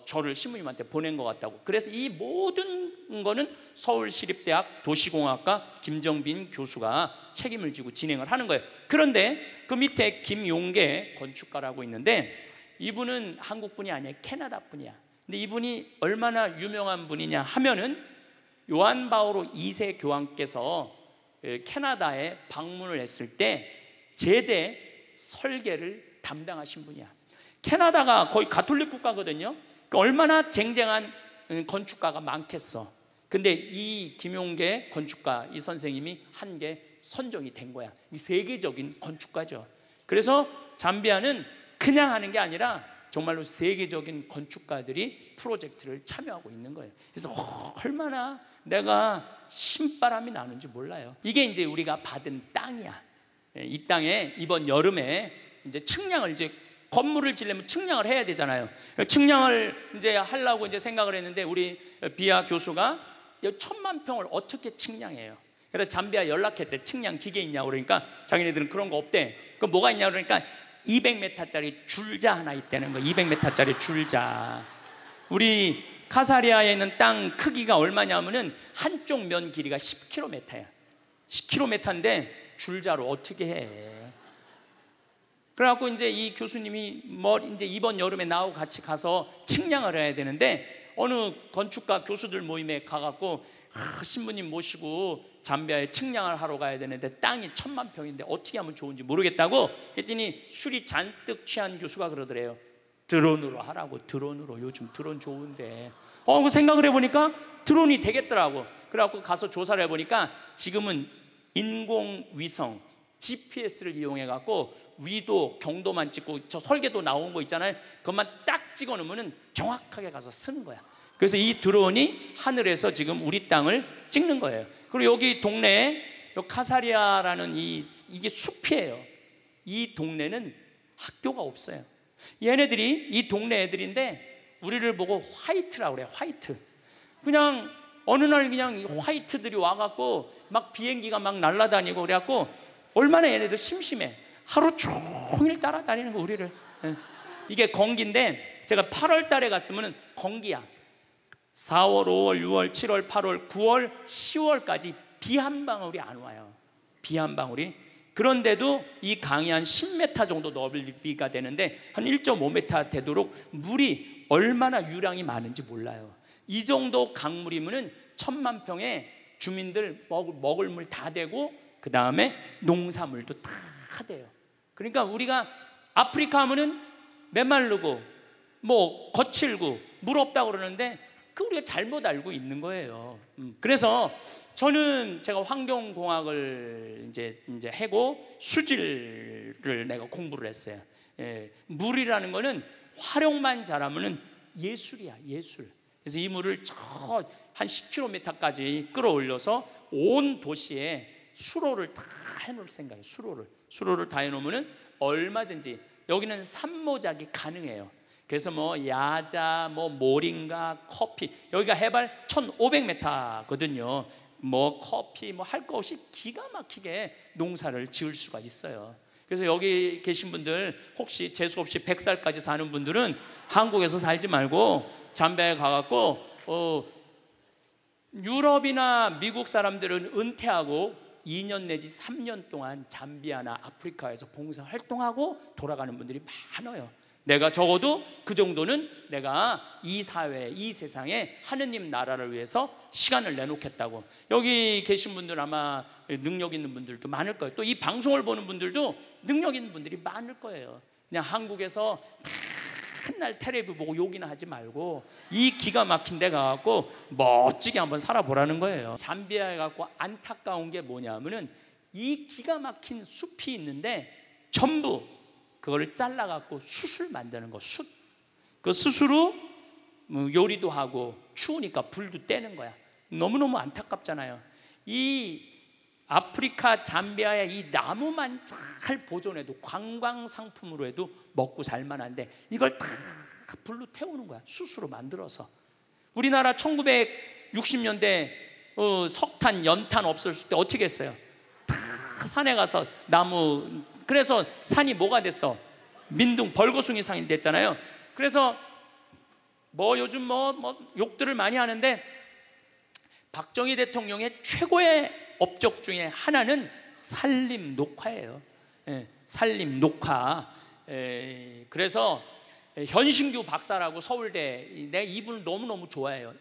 저를 신부님한테 보낸 것 같다고. 그래서 이 모든 거는 서울시립대학 도시공학과 김정빈 교수가 책임을 지고 진행을 하는 거예요. 그런데 그 밑에 김용계 건축가라고 있는데 이분은 한국 분이 아니에요. 캐나다 분이야. 근데 이분이 얼마나 유명한 분이냐 하면은 요한 바오로 2세 교황께서 캐나다에 방문을 했을 때 제대 설계를 담당하신 분이야. 캐나다가 거의 가톨릭 국가거든요. 그러니까 얼마나 쟁쟁한 건축가가 많겠어. 근데 이 김용계 건축가 이 선생님이 한 게 선정이 된 거야. 이 세계적인 건축가죠. 그래서 잠비아는 그냥 하는 게 아니라 정말로 세계적인 건축가들이 프로젝트를 참여하고 있는 거예요. 그래서 얼마나 내가 신바람이 나는지 몰라요. 이게 이제 우리가 받은 땅이야. 이 땅에 이번 여름에 이제 측량을 이제 건물을 지려면 측량을 해야 되잖아요. 측량을 이제 하려고 이제 생각을 했는데 우리 비아 교수가 1,000만 평을 어떻게 측량해요? 그래서 잠비아 연락했대. 측량 기계 있냐 그러니까 자기네들은 그런 거 없대. 그 뭐가 있냐 그러니까 200m짜리 줄자 하나 있다는 거. 200m짜리 줄자. 우리 카사리아에 있는 땅 크기가 얼마냐면은 한쪽 면 길이가 10km야. 10km인데 줄자로 어떻게 해? 그래갖고 이제 이 교수님이 이제 이번 여름에 나하고 같이 가서 측량을 해야 되는데 어느 건축가 교수들 모임에 가갖고 신부님 모시고 잠비아에 측량을 하러 가야 되는데 땅이 1,000만 평인데 어떻게 하면 좋은지 모르겠다고 했더니 술이 잔뜩 취한 교수가 그러더래요. 드론으로 하라고. 드론으로. 요즘 드론 좋은데. 그 생각을 해보니까 드론이 되겠더라고. 그래갖고 가서 조사를 해보니까 지금은 인공위성 GPS를 이용해갖고 위도 경도만 찍고 저 설계도 나온 거 있잖아요. 그것만 딱 찍어놓으면 정확하게 가서 쓰는 거야. 그래서 이 드론이 하늘에서 지금 우리 땅을 찍는 거예요. 그리고 여기 동네에 카사리아라는 이게 숲이에요. 이 동네는 학교가 없어요. 얘네들이 이 동네 애들인데 우리를 보고 화이트라고 그래요. 화이트. 그냥 어느 날 그냥 화이트들이 와갖고 막 비행기가 막 날아다니고 그래갖고 얼마나 얘네들 심심해. 하루 종일 따라다니는 거 우리를. 이게 건기인데 제가 8월 달에 갔으면 건기야. 4월, 5월, 6월, 7월, 8월, 9월, 10월까지 비 한 방울이 안 와요. 비 한 방울이. 그런데도 이 강이 한 10m 정도 넓이가 되는데 한 1.5m 되도록 물이 얼마나 유량이 많은지 몰라요. 이 정도 강물이면은 1,000만 평에 주민들 먹을 물 다 되고 그 다음에 농사물도 다 돼요. 그러니까 우리가 아프리카 하면은 메마르고 뭐 거칠고 물 없다고 그러는데 그 우리가 잘못 알고 있는 거예요. 그래서 저는 제가 환경공학을 이제 해고 수질을 내가 공부를 했어요. 물이라는 거는 활용만 잘하면은 예술이야, 예술. 그래서 이 물을 저 한 10km까지 끌어올려서 온 도시에 수로를 다 해놓을 생각이에요. 수로를 다 해놓으면은 얼마든지 여기는 산모작이 가능해요. 그래서 뭐 야자, 뭐 모링가, 커피, 여기가 해발 1,500m거든요. 뭐 커피 뭐 할 거 없이 기가 막히게 농사를 지을 수가 있어요. 그래서 여기 계신 분들 혹시 재수 없이 100살까지 사는 분들은 한국에서 살지 말고 잠비아에 가갖고 유럽이나 미국 사람들은 은퇴하고 2년 내지 3년 동안 잠비아나 아프리카에서 봉사활동하고 돌아가는 분들이 많아요. 내가 적어도 그 정도는 내가 이 사회, 이 세상에 하느님 나라를 위해서 시간을 내놓겠다고. 여기 계신 분들 아마 능력 있는 분들도 많을 거예요. 또 이 방송을 보는 분들도 능력 있는 분들이 많을 거예요. 그냥 한국에서 맨날 텔레비 보고 욕이나 하지 말고 이 기가 막힌 데 가갖고 멋지게 한번 살아보라는 거예요. 잠비아에 갖고 안타까운 게 뭐냐면은 이 기가 막힌 숲이 있는데 전부 그거를 잘라갖고 숯을 만드는 거. 숯. 그 숯으로 요리도 하고 추우니까 불도 떼는 거야. 너무너무 안타깝잖아요. 이 아프리카 잠비아의 이 나무만 잘 보존해도 관광 상품으로 해도 먹고 살만한데 이걸 다 불로 태우는 거야. 숯으로 만들어서. 우리나라 1960년대 석탄, 연탄 없었을 때 어떻게 했어요? 다 산에 가서 나무, 그래서 산이 뭐가 됐어? 민둥, 벌거숭이 산이 됐잖아요. 그래서 요즘 욕들을 많이 하는데 박정희 대통령의 최고의 업적 중에 하나는 산림 녹화예요. 산림 녹화. 그래서 현신규 박사라고 서울대, 내가 이분을 너무너무 좋아해요.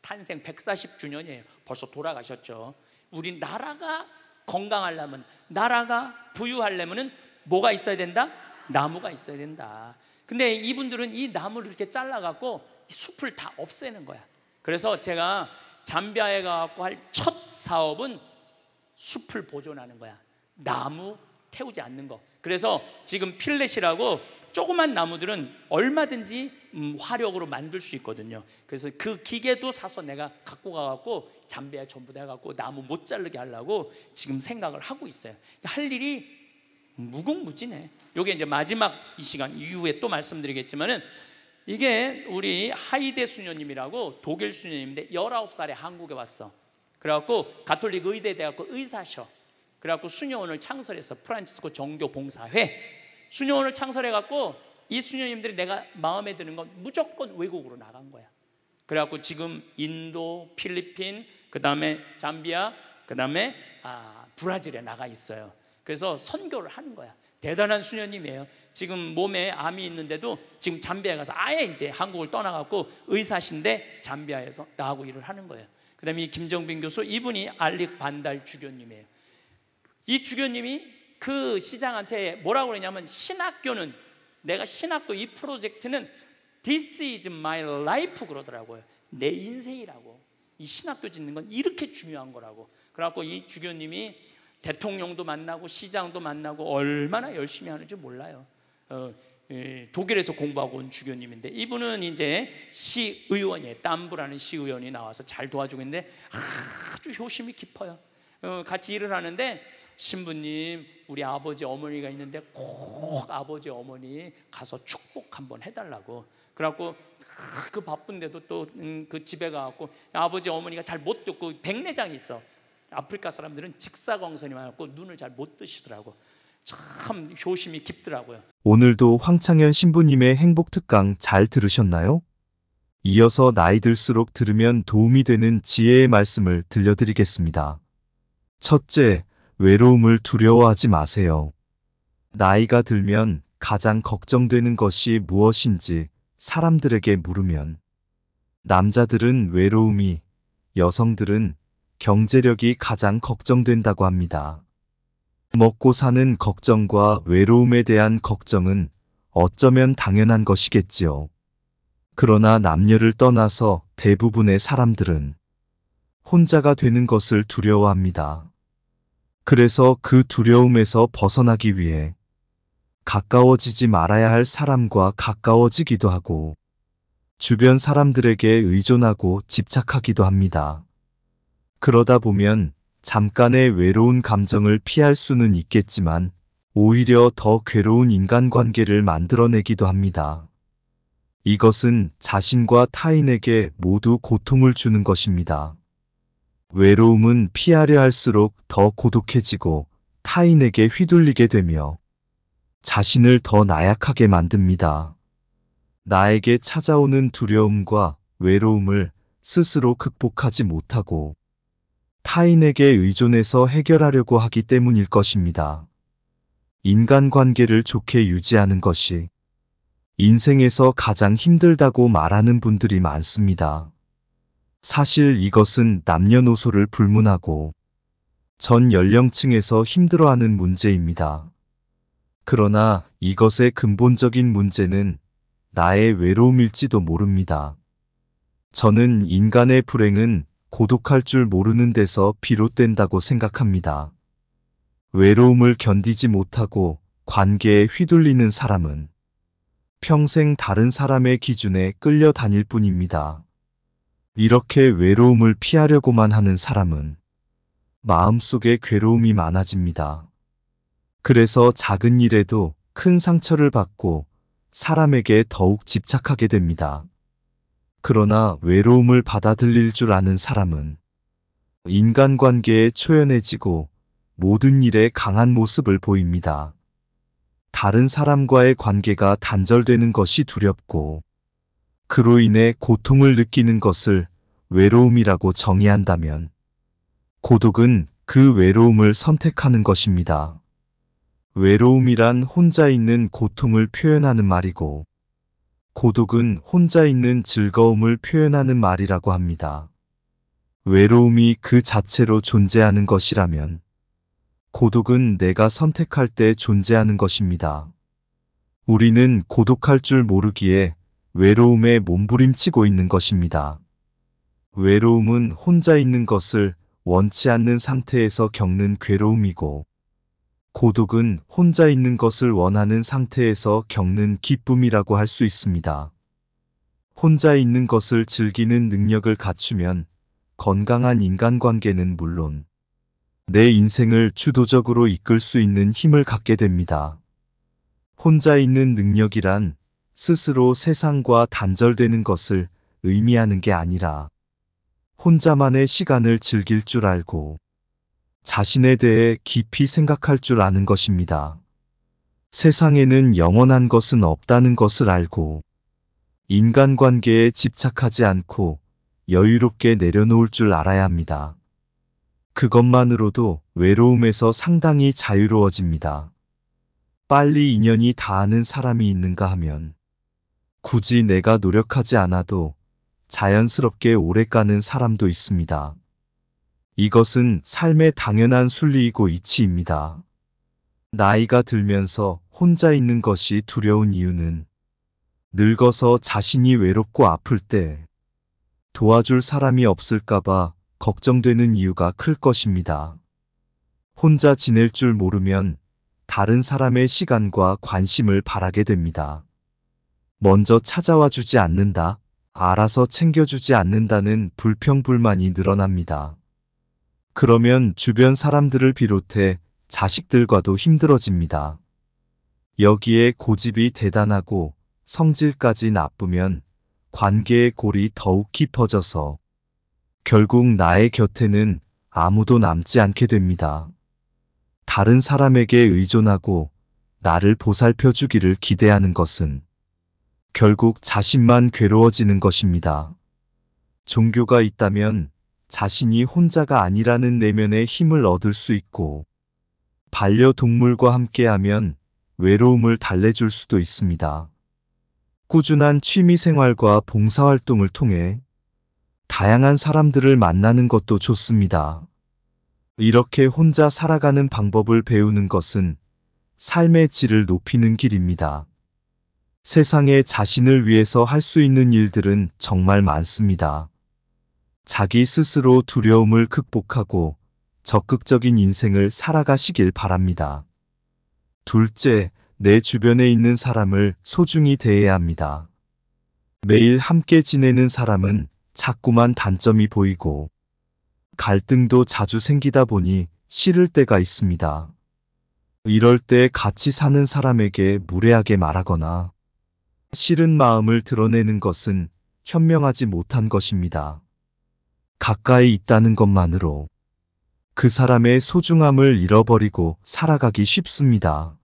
탄생 140주년이에요. 벌써 돌아가셨죠. 우리 나라가 건강하려면, 나라가 부유하려면 뭐가 있어야 된다? 나무가 있어야 된다. 근데 이분들은 이 나무를 이렇게 잘라갖고 숲을 다 없애는 거야. 그래서 제가 잠비아에 가갖고 할 첫 사업은 숲을 보존하는 거야. 나무 태우지 않는 거. 그래서 지금 필렛이라고 조그만 나무들은 얼마든지 화력으로 만들 수 있거든요. 그래서 그 기계도 사서 내가 갖고 가갖고 잠비아에 전부 다 해갖고 나무 못 자르게 하려고 지금 생각을 하고 있어요. 할 일이 무궁무진해. 요게 이제 마지막 이 시간 이후에 또 말씀드리겠지만은, 이게 우리 하이데 수녀님이라고 독일 수녀님인데 19살에 한국에 왔어. 그래갖고 가톨릭 의대 대학교 의사셔. 그래갖고 수녀원을 창설해서 프란치스코 정교 봉사회 수녀원을 창설해갖고 이 수녀님들이 내가 마음에 드는 건 무조건 외국으로 나간 거야. 그래갖고 지금 인도, 필리핀, 그 다음에 잠비아, 그 다음에 브라질에 나가 있어요. 그래서 선교를 하는 거야. 대단한 수녀님이에요. 지금 몸에 암이 있는데도 지금 잠비아에 가서 아예 이제 한국을 떠나갖고 의사신데 잠비아에서 나하고 일을 하는 거예요. 그 다음에 이 김정빈 교수, 이분이 알릭 반달 주교님이에요. 이 주교님이 그 시장한테 뭐라고 그러냐면, 신학교는, 내가 신학교 이 프로젝트는 This is my life 그러더라고요. 내 인생이라고. 이 신학교 짓는 건 이렇게 중요한 거라고. 그래갖고 이 주교님이 대통령도 만나고 시장도 만나고 얼마나 열심히 하는지 몰라요. 독일에서 공부하고 온 주교님인데, 이분은 이제 시의원이에요. 땀부라는 시의원이 나와서 잘 도와주고 있는데 아주 효심이 깊어요. 같이 일을 하는데, 신부님, 우리 아버지 어머니가 있는데 꼭 아버지 어머니 가서 축복 한번 해달라고. 그래갖고 그 바쁜데도 또 그 집에 가갖고 아버지 어머니가 잘 못 듣고 백내장이 있어. 아프리카 사람들은 직사광선이 많았고 눈을 잘 못 뜨시더라고. 참 효심이 깊더라고요. 오늘도 황창현 신부님의 행복특강 잘 들으셨나요? 이어서 나이 들수록 들으면 도움이 되는 지혜의 말씀을 들려드리겠습니다. 첫째, 외로움을 두려워하지 마세요. 나이가 들면 가장 걱정되는 것이 무엇인지 사람들에게 물으면, 남자들은 외로움이, 여성들은 경제력이 가장 걱정된다고 합니다. 먹고 사는 걱정과 외로움에 대한 걱정은 어쩌면 당연한 것이겠지요. 그러나 남녀를 떠나서 대부분의 사람들은 혼자가 되는 것을 두려워합니다. 그래서 그 두려움에서 벗어나기 위해 가까워지지 말아야 할 사람과 가까워지기도 하고, 주변 사람들에게 의존하고 집착하기도 합니다. 그러다 보면 잠깐의 외로운 감정을 피할 수는 있겠지만 오히려 더 괴로운 인간관계를 만들어내기도 합니다. 이것은 자신과 타인에게 모두 고통을 주는 것입니다. 외로움은 피하려 할수록 더 고독해지고 타인에게 휘둘리게 되며 자신을 더 나약하게 만듭니다. 나에게 찾아오는 두려움과 외로움을 스스로 극복하지 못하고 타인에게 의존해서 해결하려고 하기 때문일 것입니다. 인간관계를 좋게 유지하는 것이 인생에서 가장 힘들다고 말하는 분들이 많습니다. 사실 이것은 남녀노소를 불문하고 전 연령층에서 힘들어하는 문제입니다. 그러나 이것의 근본적인 문제는 나의 외로움일지도 모릅니다. 저는 인간의 불행은 고독할 줄 모르는 데서 비롯된다고 생각합니다. 외로움을 견디지 못하고 관계에 휘둘리는 사람은 평생 다른 사람의 기준에 끌려다닐 뿐입니다. 이렇게 외로움을 피하려고만 하는 사람은 마음속에 괴로움이 많아집니다. 그래서 작은 일에도 큰 상처를 받고 사람에게 더욱 집착하게 됩니다. 그러나 외로움을 받아들일 줄 아는 사람은 인간관계에 초연해지고 모든 일에 강한 모습을 보입니다. 다른 사람과의 관계가 단절되는 것이 두렵고 그로 인해 고통을 느끼는 것을 외로움이라고 정의한다면 고독은 그 외로움을 선택하는 것입니다. 외로움이란 혼자 있는 고통을 표현하는 말이고 고독은 혼자 있는 즐거움을 표현하는 말이라고 합니다. 외로움이 그 자체로 존재하는 것이라면 고독은 내가 선택할 때 존재하는 것입니다. 우리는 고독할 줄 모르기에 외로움에 몸부림치고 있는 것입니다. 외로움은 혼자 있는 것을 원치 않는 상태에서 겪는 괴로움이고 고독은 혼자 있는 것을 원하는 상태에서 겪는 기쁨이라고 할 수 있습니다. 혼자 있는 것을 즐기는 능력을 갖추면 건강한 인간관계는 물론 내 인생을 주도적으로 이끌 수 있는 힘을 갖게 됩니다. 혼자 있는 능력이란 스스로 세상과 단절되는 것을 의미하는 게 아니라 혼자만의 시간을 즐길 줄 알고 자신에 대해 깊이 생각할 줄 아는 것입니다. 세상에는 영원한 것은 없다는 것을 알고 인간관계에 집착하지 않고 여유롭게 내려놓을 줄 알아야 합니다. 그것만으로도 외로움에서 상당히 자유로워집니다. 빨리 인연이 닿는 사람이 있는가 하면 굳이 내가 노력하지 않아도 자연스럽게 오래 가는 사람도 있습니다. 이것은 삶의 당연한 순리이고 이치입니다. 나이가 들면서 혼자 있는 것이 두려운 이유는 늙어서 자신이 외롭고 아플 때 도와줄 사람이 없을까봐 걱정되는 이유가 클 것입니다. 혼자 지낼 줄 모르면 다른 사람의 시간과 관심을 바라게 됩니다. 먼저 찾아와 주지 않는다, 알아서 챙겨주지 않는다는 불평불만이 늘어납니다. 그러면 주변 사람들을 비롯해 자식들과도 힘들어집니다. 여기에 고집이 대단하고 성질까지 나쁘면 관계의 골이 더욱 깊어져서 결국 나의 곁에는 아무도 남지 않게 됩니다. 다른 사람에게 의존하고 나를 보살펴 주기를 기대하는 것은 결국 자신만 괴로워지는 것입니다. 종교가 있다면 자신이 혼자가 아니라는 내면의 힘을 얻을 수 있고 반려동물과 함께하면 외로움을 달래줄 수도 있습니다. 꾸준한 취미생활과 봉사활동을 통해 다양한 사람들을 만나는 것도 좋습니다. 이렇게 혼자 살아가는 방법을 배우는 것은 삶의 질을 높이는 길입니다. 세상에 자신을 위해서 할 수 있는 일들은 정말 많습니다. 자기 스스로 두려움을 극복하고 적극적인 인생을 살아가시길 바랍니다. 둘째, 내 주변에 있는 사람을 소중히 대해야 합니다. 매일 함께 지내는 사람은 자꾸만 단점이 보이고 갈등도 자주 생기다 보니 싫을 때가 있습니다. 이럴 때 같이 사는 사람에게 무례하게 말하거나 싫은 마음을 드러내는 것은 현명하지 못한 것입니다. 가까이 있다는 것만으로 그 사람의 소중함을 잃어버리고 살아가기 쉽습니다.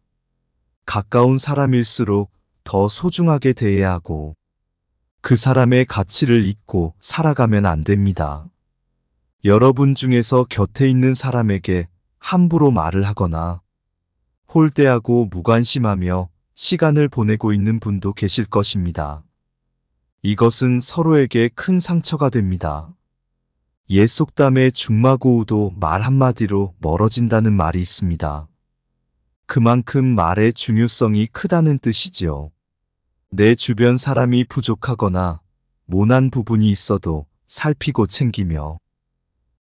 가까운 사람일수록 더 소중하게 대해야 하고 그 사람의 가치를 잊고 살아가면 안 됩니다. 여러분 중에서 곁에 있는 사람에게 함부로 말을 하거나 홀대하고 무관심하며 시간을 보내고 있는 분도 계실 것입니다. 이것은 서로에게 큰 상처가 됩니다. 옛 속담에 중마고우도 말 한마디로 멀어진다는 말이 있습니다. 그만큼 말의 중요성이 크다는 뜻이지요. 내 주변 사람이 부족하거나 모난 부분이 있어도 살피고 챙기며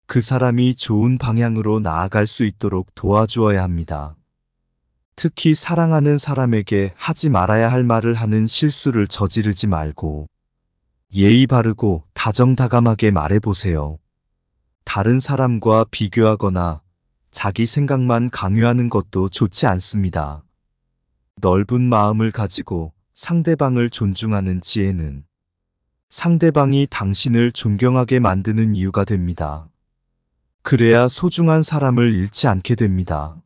그 사람이 좋은 방향으로 나아갈 수 있도록 도와주어야 합니다. 특히 사랑하는 사람에게 하지 말아야 할 말을 하는 실수를 저지르지 말고 예의 바르고 다정다감하게 말해보세요. 다른 사람과 비교하거나 자기 생각만 강요하는 것도 좋지 않습니다. 넓은 마음을 가지고 상대방을 존중하는 지혜는 상대방이 당신을 존경하게 만드는 이유가 됩니다. 그래야 소중한 사람을 잃지 않게 됩니다.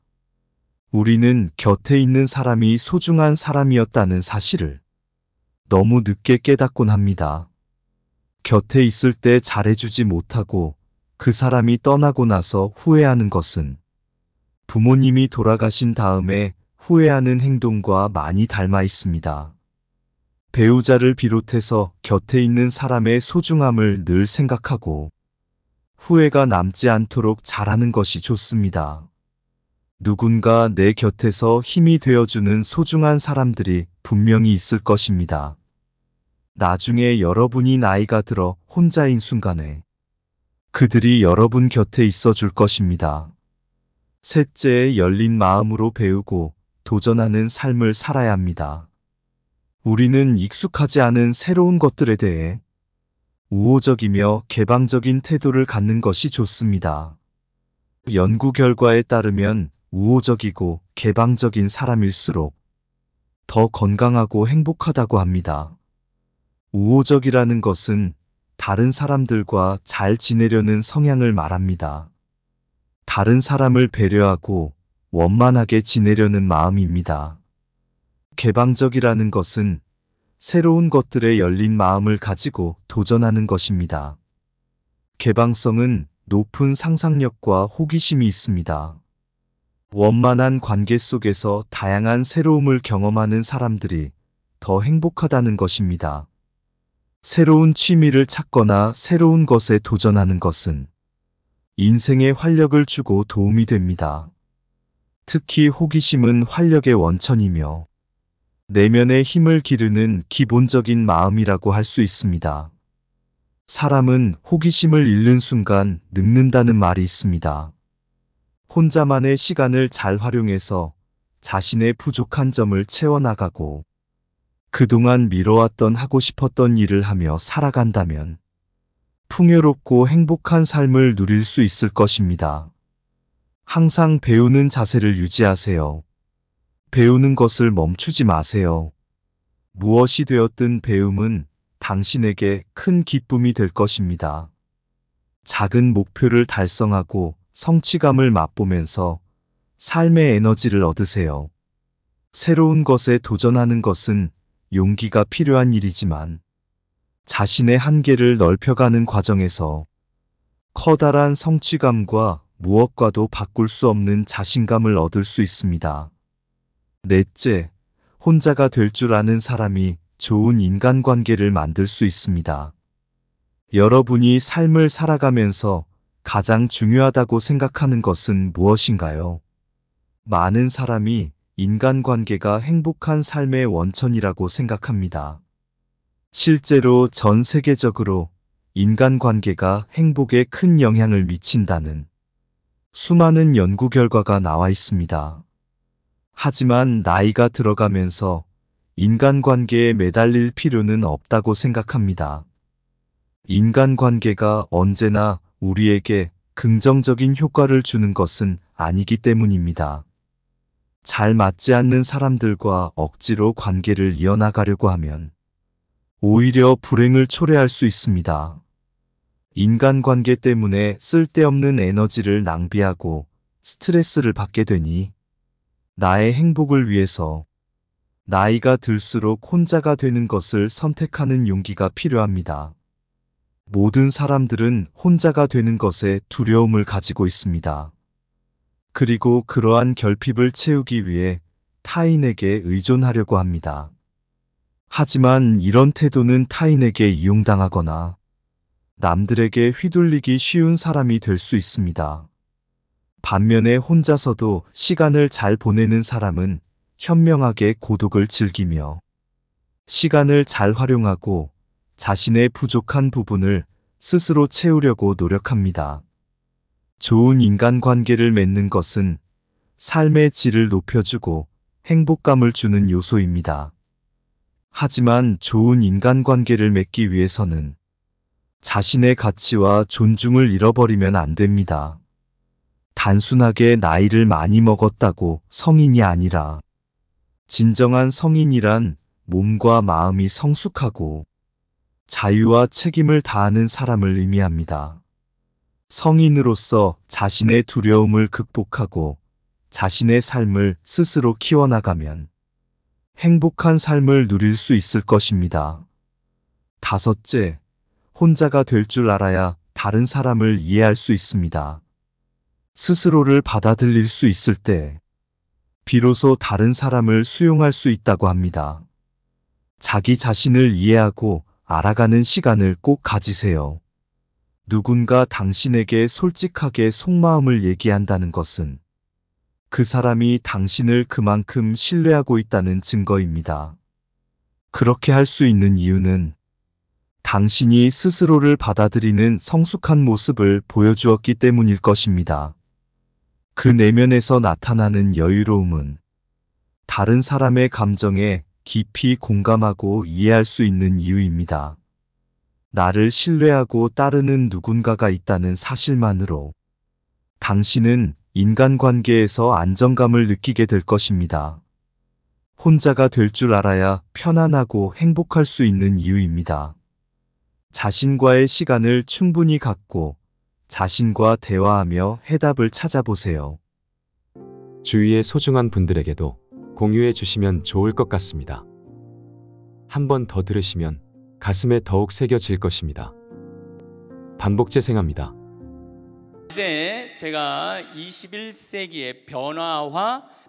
우리는 곁에 있는 사람이 소중한 사람이었다는 사실을 너무 늦게 깨닫곤 합니다. 곁에 있을 때 잘해주지 못하고 그 사람이 떠나고 나서 후회하는 것은 부모님이 돌아가신 다음에 후회하는 행동과 많이 닮아 있습니다. 배우자를 비롯해서 곁에 있는 사람의 소중함을 늘 생각하고 후회가 남지 않도록 잘하는 것이 좋습니다. 누군가 내 곁에서 힘이 되어주는 소중한 사람들이 분명히 있을 것입니다. 나중에 여러분이 나이가 들어 혼자인 순간에 그들이 여러분 곁에 있어 줄 것입니다. 셋째, 열린 마음으로 배우고 도전하는 삶을 살아야 합니다. 우리는 익숙하지 않은 새로운 것들에 대해 우호적이며 개방적인 태도를 갖는 것이 좋습니다. 연구 결과에 따르면 우호적이고 개방적인 사람일수록 더 건강하고 행복하다고 합니다. 우호적이라는 것은 다른 사람들과 잘 지내려는 성향을 말합니다. 다른 사람을 배려하고 원만하게 지내려는 마음입니다. 개방적이라는 것은 새로운 것들에 열린 마음을 가지고 도전하는 것입니다. 개방성은 높은 상상력과 호기심이 있습니다. 원만한 관계 속에서 다양한 새로움을 경험하는 사람들이 더 행복하다는 것입니다. 새로운 취미를 찾거나 새로운 것에 도전하는 것은 인생에 활력을 주고 도움이 됩니다. 특히 호기심은 활력의 원천이며 내면의 힘을 기르는 기본적인 마음이라고 할 수 있습니다. 사람은 호기심을 잃는 순간 늙는다는 말이 있습니다. 혼자만의 시간을 잘 활용해서 자신의 부족한 점을 채워나가고 그동안 미뤄왔던 하고 싶었던 일을 하며 살아간다면 풍요롭고 행복한 삶을 누릴 수 있을 것입니다. 항상 배우는 자세를 유지하세요. 배우는 것을 멈추지 마세요. 무엇이 되었든 배움은 당신에게 큰 기쁨이 될 것입니다. 작은 목표를 달성하고 성취감을 맛보면서 삶의 에너지를 얻으세요. 새로운 것에 도전하는 것은 용기가 필요한 일이지만 자신의 한계를 넓혀가는 과정에서 커다란 성취감과 무엇과도 바꿀 수 없는 자신감을 얻을 수 있습니다. 넷째, 혼자가 될 줄 아는 사람이 좋은 인간관계를 만들 수 있습니다. 여러분이 삶을 살아가면서 가장 중요하다고 생각하는 것은 무엇인가요? 많은 사람이 인간관계가 행복한 삶의 원천이라고 생각합니다. 실제로 전 세계적으로 인간관계가 행복에 큰 영향을 미친다는 수많은 연구 결과가 나와 있습니다. 하지만 나이가 들어가면서 인간관계에 매달릴 필요는 없다고 생각합니다. 인간관계가 언제나 우리에게 긍정적인 효과를 주는 것은 아니기 때문입니다. 잘 맞지 않는 사람들과 억지로 관계를 이어나가려고 하면 오히려 불행을 초래할 수 있습니다. 인간관계 때문에 쓸데없는 에너지를 낭비하고 스트레스를 받게 되니 나의 행복을 위해서 나이가 들수록 혼자가 되는 것을 선택하는 용기가 필요합니다. 모든 사람들은 혼자가 되는 것에 두려움을 가지고 있습니다. 그리고 그러한 결핍을 채우기 위해 타인에게 의존하려고 합니다. 하지만 이런 태도는 타인에게 이용당하거나 남들에게 휘둘리기 쉬운 사람이 될 수 있습니다. 반면에 혼자서도 시간을 잘 보내는 사람은 현명하게 고독을 즐기며 시간을 잘 활용하고 자신의 부족한 부분을 스스로 채우려고 노력합니다. 좋은 인간관계를 맺는 것은 삶의 질을 높여주고 행복감을 주는 요소입니다. 하지만 좋은 인간관계를 맺기 위해서는 자신의 가치와 존중을 잃어버리면 안 됩니다. 단순하게 나이를 많이 먹었다고 성인이 아니라 진정한 성인이란 몸과 마음이 성숙하고 자유와 책임을 다하는 사람을 의미합니다. 성인으로서 자신의 두려움을 극복하고 자신의 삶을 스스로 키워나가면 행복한 삶을 누릴 수 있을 것입니다. 다섯째, 혼자가 될 줄 알아야 다른 사람을 이해할 수 있습니다. 스스로를 받아들일 수 있을 때 비로소 다른 사람을 수용할 수 있다고 합니다. 자기 자신을 이해하고 알아가는 시간을 꼭 가지세요. 누군가 당신에게 솔직하게 속마음을 얘기한다는 것은 그 사람이 당신을 그만큼 신뢰하고 있다는 증거입니다. 그렇게 할 수 있는 이유는 당신이 스스로를 받아들이는 성숙한 모습을 보여주었기 때문일 것입니다. 그 내면에서 나타나는 여유로움은 다른 사람의 감정에 깊이 공감하고 이해할 수 있는 이유입니다. 나를 신뢰하고 따르는 누군가가 있다는 사실만으로 당신은 인간관계에서 안정감을 느끼게 될 것입니다. 혼자가 될 줄 알아야 편안하고 행복할 수 있는 이유입니다. 자신과의 시간을 충분히 갖고 자신과 대화하며 해답을 찾아보세요. 주위의 소중한 분들에게도 공유해 주시면 좋을 것 같습니다. 한 번 더 들으시면 가슴에 더욱 새겨질 것입니다. 반복 재생합니다. 이제 제가 21세기의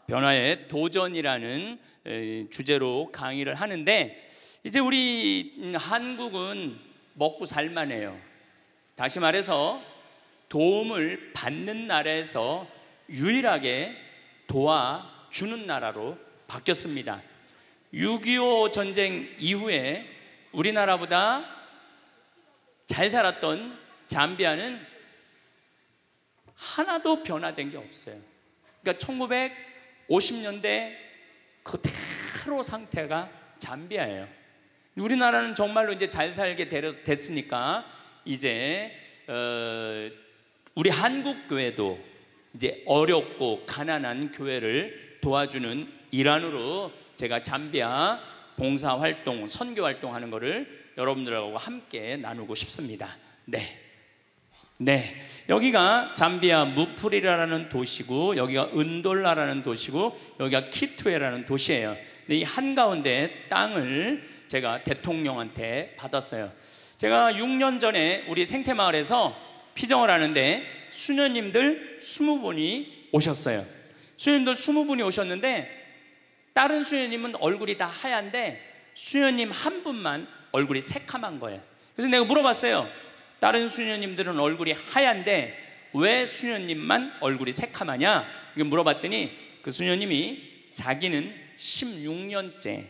변화의 도전이라는 주제로 강의를 하는데, 이제 우리 한국은 먹고 살만해요. 다시 말해서 도움을 받는 나라에서 유일하게 도와주는 나라로 바뀌었습니다. 6.25 전쟁 이후에 우리나라보다 잘 살았던 잠비아는 하나도 변화된 게 없어요. 그러니까 1950년대 그대로 상태가 잠비아예요. 우리나라는 정말로 이제 잘 살게 됐으니까 이제 우리 한국 교회도 이제 어렵고 가난한 교회를 도와주는 일환으로 제가 잠비아 봉사활동, 선교활동하는 것을 여러분들하고 함께 나누고 싶습니다. 네, 여기가 잠비아 무프리라라는 도시고, 여기가 은돌라라는 도시고, 여기가 키투에라는 도시예요. 근데 이 한가운데 땅을 제가 대통령한테 받았어요. 제가 6년 전에 우리 생태마을에서 피정을 하는데 수녀님들 20분이 오셨어요. 수녀님들 20분이 오셨는데 다른 수녀님은 얼굴이 다 하얀데 수녀님 한 분만 얼굴이 새카만 거예요. 그래서 내가 물어봤어요. 다른 수녀님들은 얼굴이 하얀데 왜 수녀님만 얼굴이 새카마냐? 이거 물어봤더니 그 수녀님이 자기는 16년째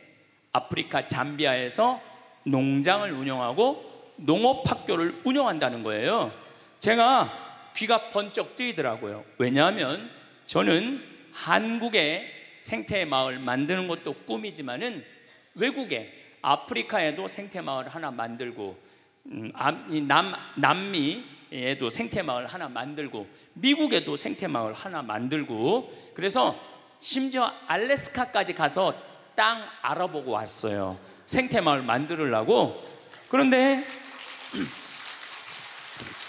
아프리카 잠비아에서 농장을 운영하고 농업학교를 운영한다는 거예요. 제가 귀가 번쩍 뜨이더라고요. 왜냐하면 저는 한국의 생태마을 만드는 것도 꿈이지만은 외국에 아프리카에도 생태마을 하나 만들고 남미에도 생태마을 하나 만들고 미국에도 생태마을 하나 만들고, 그래서 심지어 알래스카까지 가서 땅 알아보고 왔어요. 생태마을 만들려고. 그런데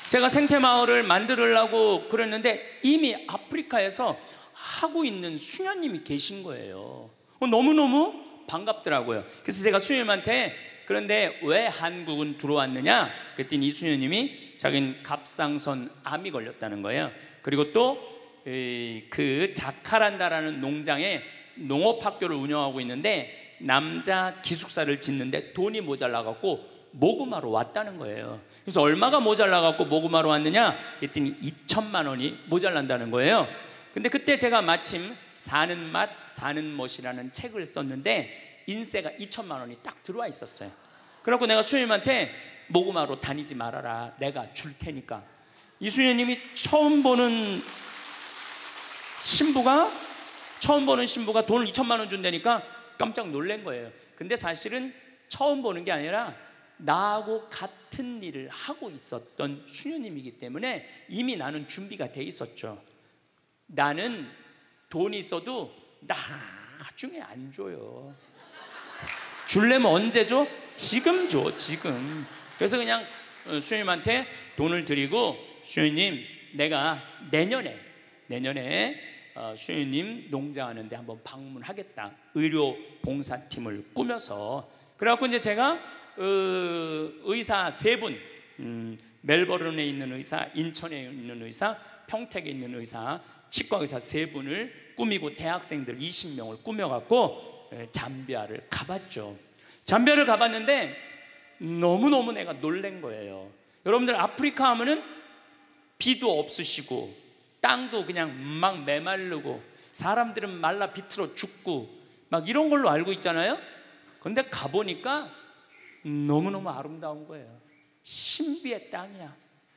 제가 생태마을을 만들려고 그랬는데 이미 아프리카에서 하고 있는 수녀님이 계신 거예요. 너무너무 반갑더라고요. 그래서 제가 수녀님한테 그런데 왜 한국은 들어왔느냐 그랬더니 이 수녀님이 자기는 갑상선 암이 걸렸다는 거예요. 그리고 또 그 자카란다라는 농장에 농업학교를 운영하고 있는데 남자 기숙사를 짓는데 돈이 모자라갖고 모금하러 왔다는 거예요. 그래서 얼마가 모자라갖고 모금하러 왔느냐 그랬더니 2천만 원이 모자란다는 거예요. 근데 그때 제가 마침 사는 맛 사는 멋이라는 책을 썼는데 인세가 2천만 원이 딱 들어와 있었어요. 그래갖고 내가 수녀님한테 모금하러 다니지 말아라, 내가 줄 테니까. 이 수녀님이 처음 보는 신부가 돈을 2천만 원 준다니까 깜짝 놀란 거예요. 근데 사실은 처음 보는 게 아니라 나하고 같은 일을 하고 있었던 수녀님이기 때문에 이미 나는 준비가 돼 있었죠. 나는 돈이 있어도 나중에 안 줘요. 줄려면 언제 줘? 지금 줘, 지금. 그래서 그냥 수녀님한테 돈을 드리고, 수녀님, 내가 내년에 수녀님 농장하는데 한번 방문하겠다. 의료 봉사팀을 꾸며서. 그래갖고 이제 제가 의사 3분, 멜버른에 있는 의사, 인천에 있는 의사, 평택에 있는 의사, 치과 의사 3분을 꾸미고 대학생들 20명을 꾸며갖고 잠비아를 가봤죠. 잠비아를 가봤는데 너무너무 내가 놀란 거예요. 여러분들, 아프리카 하면은 비도 없으시고 땅도 그냥 막 메마르고 사람들은 말라 비틀어 죽고 막 이런 걸로 알고 있잖아요. 근데 가보니까 너무너무 아름다운 거예요. 신비의 땅이야.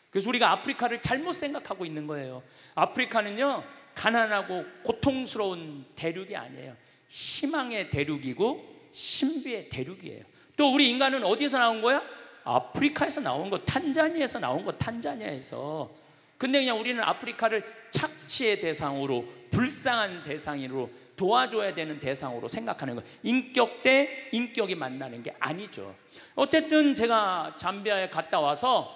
그래서 우리가 아프리카를 잘못 생각하고 있는 거예요. 아프리카는요, 가난하고 고통스러운 대륙이 아니에요. 희망의 대륙이고 신비의 대륙이에요. 또 우리 인간은 어디서 나온 거야? 아프리카에서 나온 거, 탄자니아에서 나온 거, 탄자니아에서. 근데 그냥 우리는 아프리카를 착취의 대상으로, 불쌍한 대상으로, 도와줘야 되는 대상으로 생각하는 거예요. 인격 대 인격이 만나는 게 아니죠. 어쨌든 제가 잠비아에 갔다 와서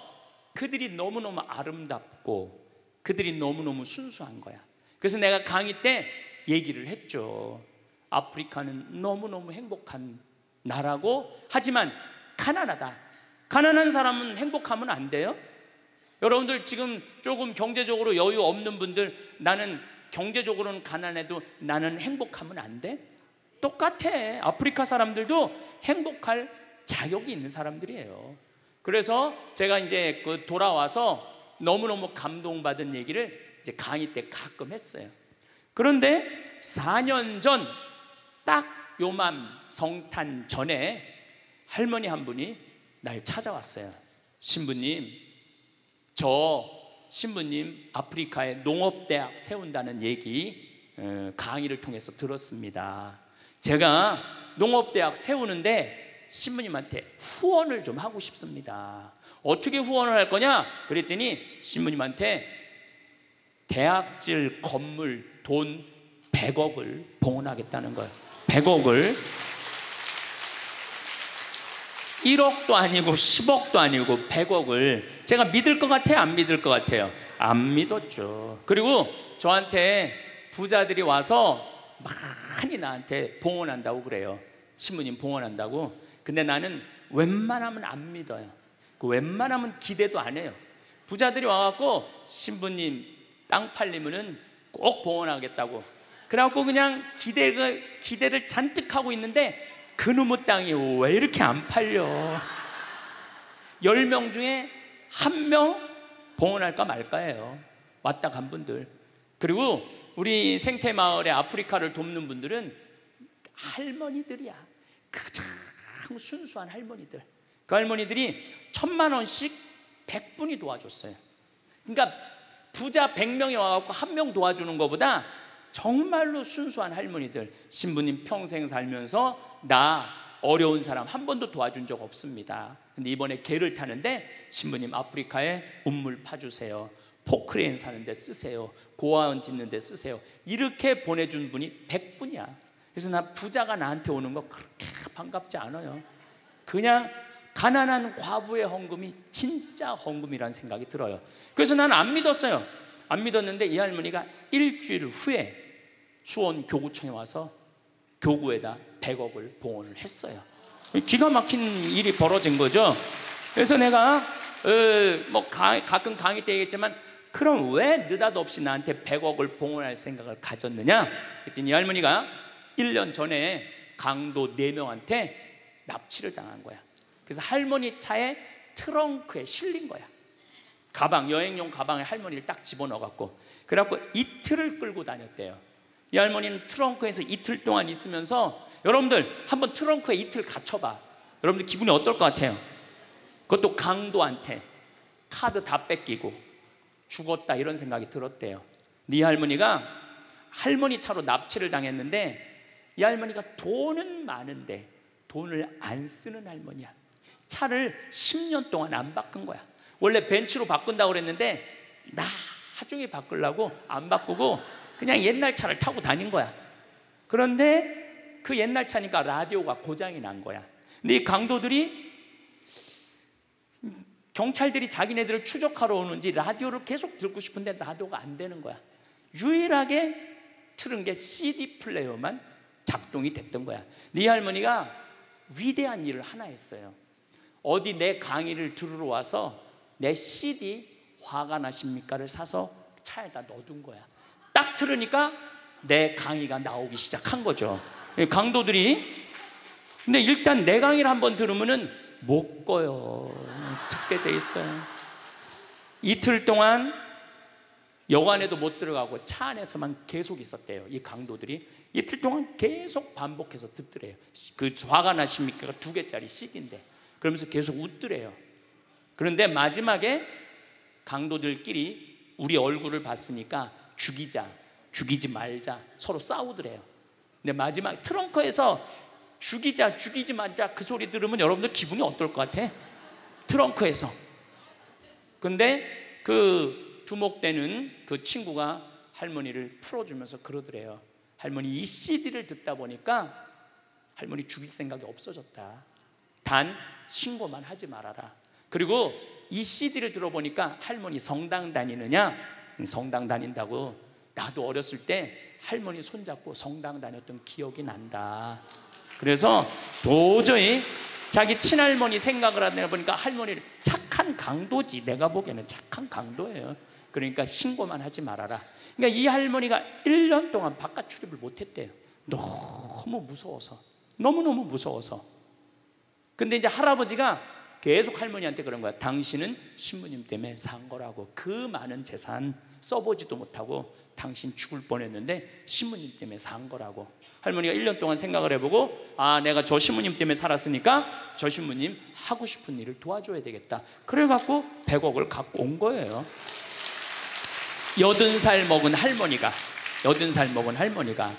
그들이 너무너무 아름답고 그들이 너무너무 순수한 거야. 그래서 내가 강의 때 얘기를 했죠. 아프리카는 너무너무 행복한 나라고, 하지만 가난하다. 가난한 사람은 행복하면 안 돼요? 여러분들, 지금 조금 경제적으로 여유 없는 분들, 나는 경제적으로는 가난해도 나는 행복하면 안 돼? 똑같아. 아프리카 사람들도 행복할 자격이 있는 사람들이에요. 그래서 제가 이제 돌아와서 너무너무 감동받은 얘기를 이제 강의 때 가끔 했어요. 그런데 4년 전, 딱 요맘 성탄 전에 할머니 한 분이 날 찾아왔어요. 신부님, 신부님 아프리카에 농업대학 세운다는 얘기 강의를 통해서 들었습니다. 제가 농업대학 세우는데 신부님한테 후원을 좀 하고 싶습니다. 어떻게 후원을 할 거냐? 그랬더니 신부님한테 대학질 건물 돈 100억을 봉헌하겠다는 거예요. 100억을. 1억도 아니고 10억도 아니고 100억을. 제가 믿을 것 같아요? 안 믿을 것 같아요? 안 믿었죠. 그리고 저한테 부자들이 와서 많이 나한테 봉헌한다고 그래요. 신부님 봉헌한다고. 근데 나는 웬만하면 안 믿어요. 웬만하면 기대도 안 해요. 부자들이 와갖고 신부님 땅 팔리면은 꼭 봉헌하겠다고. 그래갖고 그냥 기대를 잔뜩 하고 있는데 그놈의 땅이 왜 이렇게 안 팔려? 10명 중에 1명 봉헌할까 말까예요. 왔다 간 분들. 그리고 우리 생태마을에 아프리카를 돕는 분들은 할머니들이야. 가장 순수한 할머니들. 그 할머니들이 1,000만 원씩 100분이 도와줬어요. 그러니까 부자 100명이 와갖고 1명 도와주는 것보다 정말로 순수한 할머니들. 신부님 평생 살면서 나 어려운 사람 한 번도 도와준 적 없습니다. 근데 이번에 개를 타는데 신부님 아프리카에 우물 파주세요. 포크레인 사는데 쓰세요. 고아원 짓는데 쓰세요. 이렇게 보내준 분이 100분이야. 그래서 나 부자가 나한테 오는 거 그렇게 반갑지 않아요. 그냥 가난한 과부의 헌금이 진짜 헌금이라는 생각이 들어요. 그래서 나는 안 믿었어요. 안 믿었는데 이 할머니가 일주일 후에 수원 교구청에 와서 교구에다 100억을 봉헌을 했어요. 기가 막힌 일이 벌어진 거죠. 그래서 내가 가끔 강의 때 얘기했지만, 그럼 왜 느닷없이 나한테 100억을 봉헌할 생각을 가졌느냐? 그랬더니 이 할머니가 1년 전에 강도 4명한테 납치를 당한 거야. 그래서 할머니 차에 트렁크에 실린 거야. 가방, 여행용 가방에 할머니를 딱 집어넣어갖고, 그래갖고 이틀을 끌고 다녔대요. 이 할머니는 트렁크에서 이틀 동안 있으면서, 여러분들 한번 트렁크에 이틀 갇혀봐. 여러분들 기분이 어떨 것 같아요? 그것도 강도한테 카드 다 뺏기고 죽었다 이런 생각이 들었대요. 근데 이 할머니가 할머니 차로 납치를 당했는데, 이 할머니가 돈은 많은데 돈을 안 쓰는 할머니야. 차를 10년 동안 안 바꾼 거야. 원래 벤츠로 바꾼다고 그랬는데 나중에 바꾸려고 안 바꾸고 그냥 옛날 차를 타고 다닌 거야. 그런데 그 옛날 차니까 라디오가 고장이 난 거야. 근데 이 강도들이, 경찰들이 자기네들을 추적하러 오는지 라디오를 계속 듣고 싶은데 라디오가 안 되는 거야. 유일하게 틀은 게 CD 플레이어만 작동이 됐던 거야. 네 할머니가 위대한 일을 하나 했어요. 어디 내 강의를 들으러 와서 내 CD 화가 나십니까를 사서 차에다 넣어둔 거야. 딱 들으니까 내 강의가 나오기 시작한 거죠. 강도들이. 근데 일단 내 강의를 한번 들으면은 못 꺼요. 듣게 돼 있어요. 이틀 동안 여관에도 못 들어가고 차 안에서만 계속 있었대요. 이 강도들이 이틀 동안 계속 반복해서 듣더래요. 그 화가 나십니까 2개짜리 CD인데 그러면서 계속 웃더래요. 그런데 마지막에 강도들끼리 우리 얼굴을 봤으니까 죽이자, 죽이지 말자 서로 싸우더래요. 근데 마지막 트렁크에서 죽이자, 죽이지 말자 그 소리 들으면 여러분들 기분이 어떨 것 같아? 트렁크에서. 근데 그 두목되는 그 친구가 할머니를 풀어주면서 그러더래요. 할머니, 이 CD를 듣다 보니까 할머니 죽일 생각이 없어졌다. 단 신고만 하지 말아라. 그리고 이 CD를 들어보니까 할머니 성당 다니느냐? 성당 다닌다고. 나도 어렸을 때 할머니 손잡고 성당 다녔던 기억이 난다. 그래서 도저히 자기 친할머니 생각을 하다 보니까 할머니를 착한 강도지, 내가 보기에는 착한 강도예요. 그러니까 신고만 하지 말아라. 그러니까 이 할머니가 1년 동안 바깥 출입을 못했대요. 너무 무서워서, 너무너무 무서워서. 근데 이제 할아버지가 계속 할머니한테 그런 거야. 당신은 신부님 때문에 산 거라고. 그 많은 재산 써보지도 못하고 당신 죽을 뻔했는데 신부님 때문에 산 거라고. 할머니가 1년 동안 생각을 해보고, 아, 내가 저 신부님 때문에 살았으니까 저 신부님 하고 싶은 일을 도와줘야 되겠다. 그래갖고 100억을 갖고 온 거예요. 80살 먹은 할머니가, 80살 먹은 할머니가.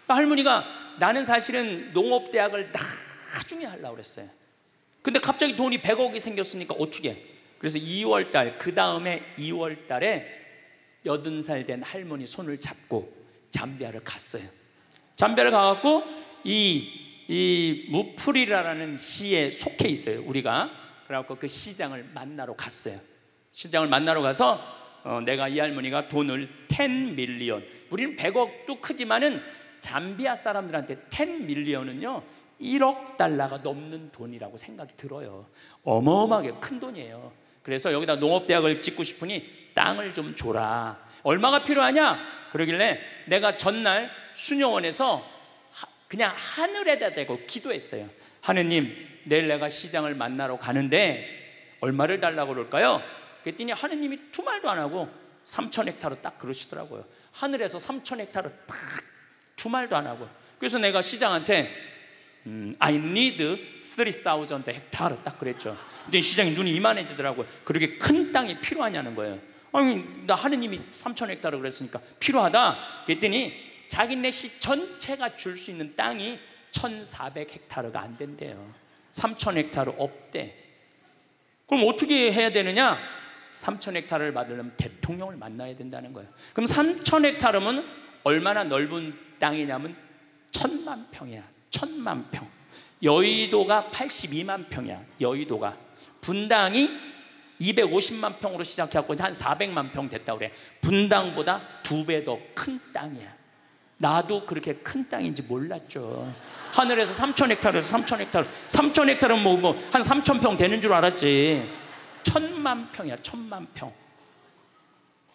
할머니가 나는 사실은 농업대학을 나중에 하려고 그랬어요. 근데 갑자기 돈이 100억이 생겼으니까 어떻게? 그래서 2월달, 그 다음에 2월달에 80살 된 할머니 손을 잡고 잠비아를 갔어요. 잠비아를 가갖고 이 무프리라라는 시에 속해 있어요, 우리가. 그래갖고 그 시장을 만나러 갔어요. 시장을 만나러 가서 내가 이 할머니가 돈을 10 밀리언, 우리는 100억도 크지만은 잠비아 사람들한테 10 밀리언은요 1억 달러가 넘는 돈이라고 생각이 들어요. 어마어마하게 큰 돈이에요. 그래서 여기다 농업대학을 짓고 싶으니 땅을 좀 줘라. 얼마가 필요하냐? 그러길래 내가 전날 수녀원에서 그냥 하늘에다 대고 기도했어요. 하느님, 내일 내가 시장을 만나러 가는데 얼마를 달라고 그럴까요? 그랬더니 하느님이 두 말도 안 하고 3,000헥타르 딱 그러시더라고요. 하늘에서 3,000헥타르 딱 두 말도 안 하고. 그래서 내가 시장한테 I need 3,000 헥타르 딱 그랬죠. 근데 시장이 눈이 이만해지더라고요. 그렇게 큰 땅이 필요하냐는 거예요. 아니, 나 하느님이 3,000헥타르 그랬으니까 필요하다. 그랬더니 자기네 시 전체가 줄 수 있는 땅이 1,400헥타르가 안 된대요. 3,000헥타르 없대. 그럼 어떻게 해야 되느냐? 3,000헥타르를 받으려면 대통령을 만나야 된다는 거예요. 그럼 3,000헥타르면 얼마나 넓은 땅이냐면 1,000만 평이야. 1,000만 평. 여의도가 82만 평이야. 여의도가. 분당이 250만 평으로 시작해갖고 한 400만 평 됐다고 그래. 분당보다 2배 더 큰 땅이야. 나도 그렇게 큰 땅인지 몰랐죠. 하늘에서 3,000헥타르에서 3,000헥타르, 3,000헥타르는 뭐 한 3,000평 되는 줄 알았지. 1,000만 평이야. 1,000만 평.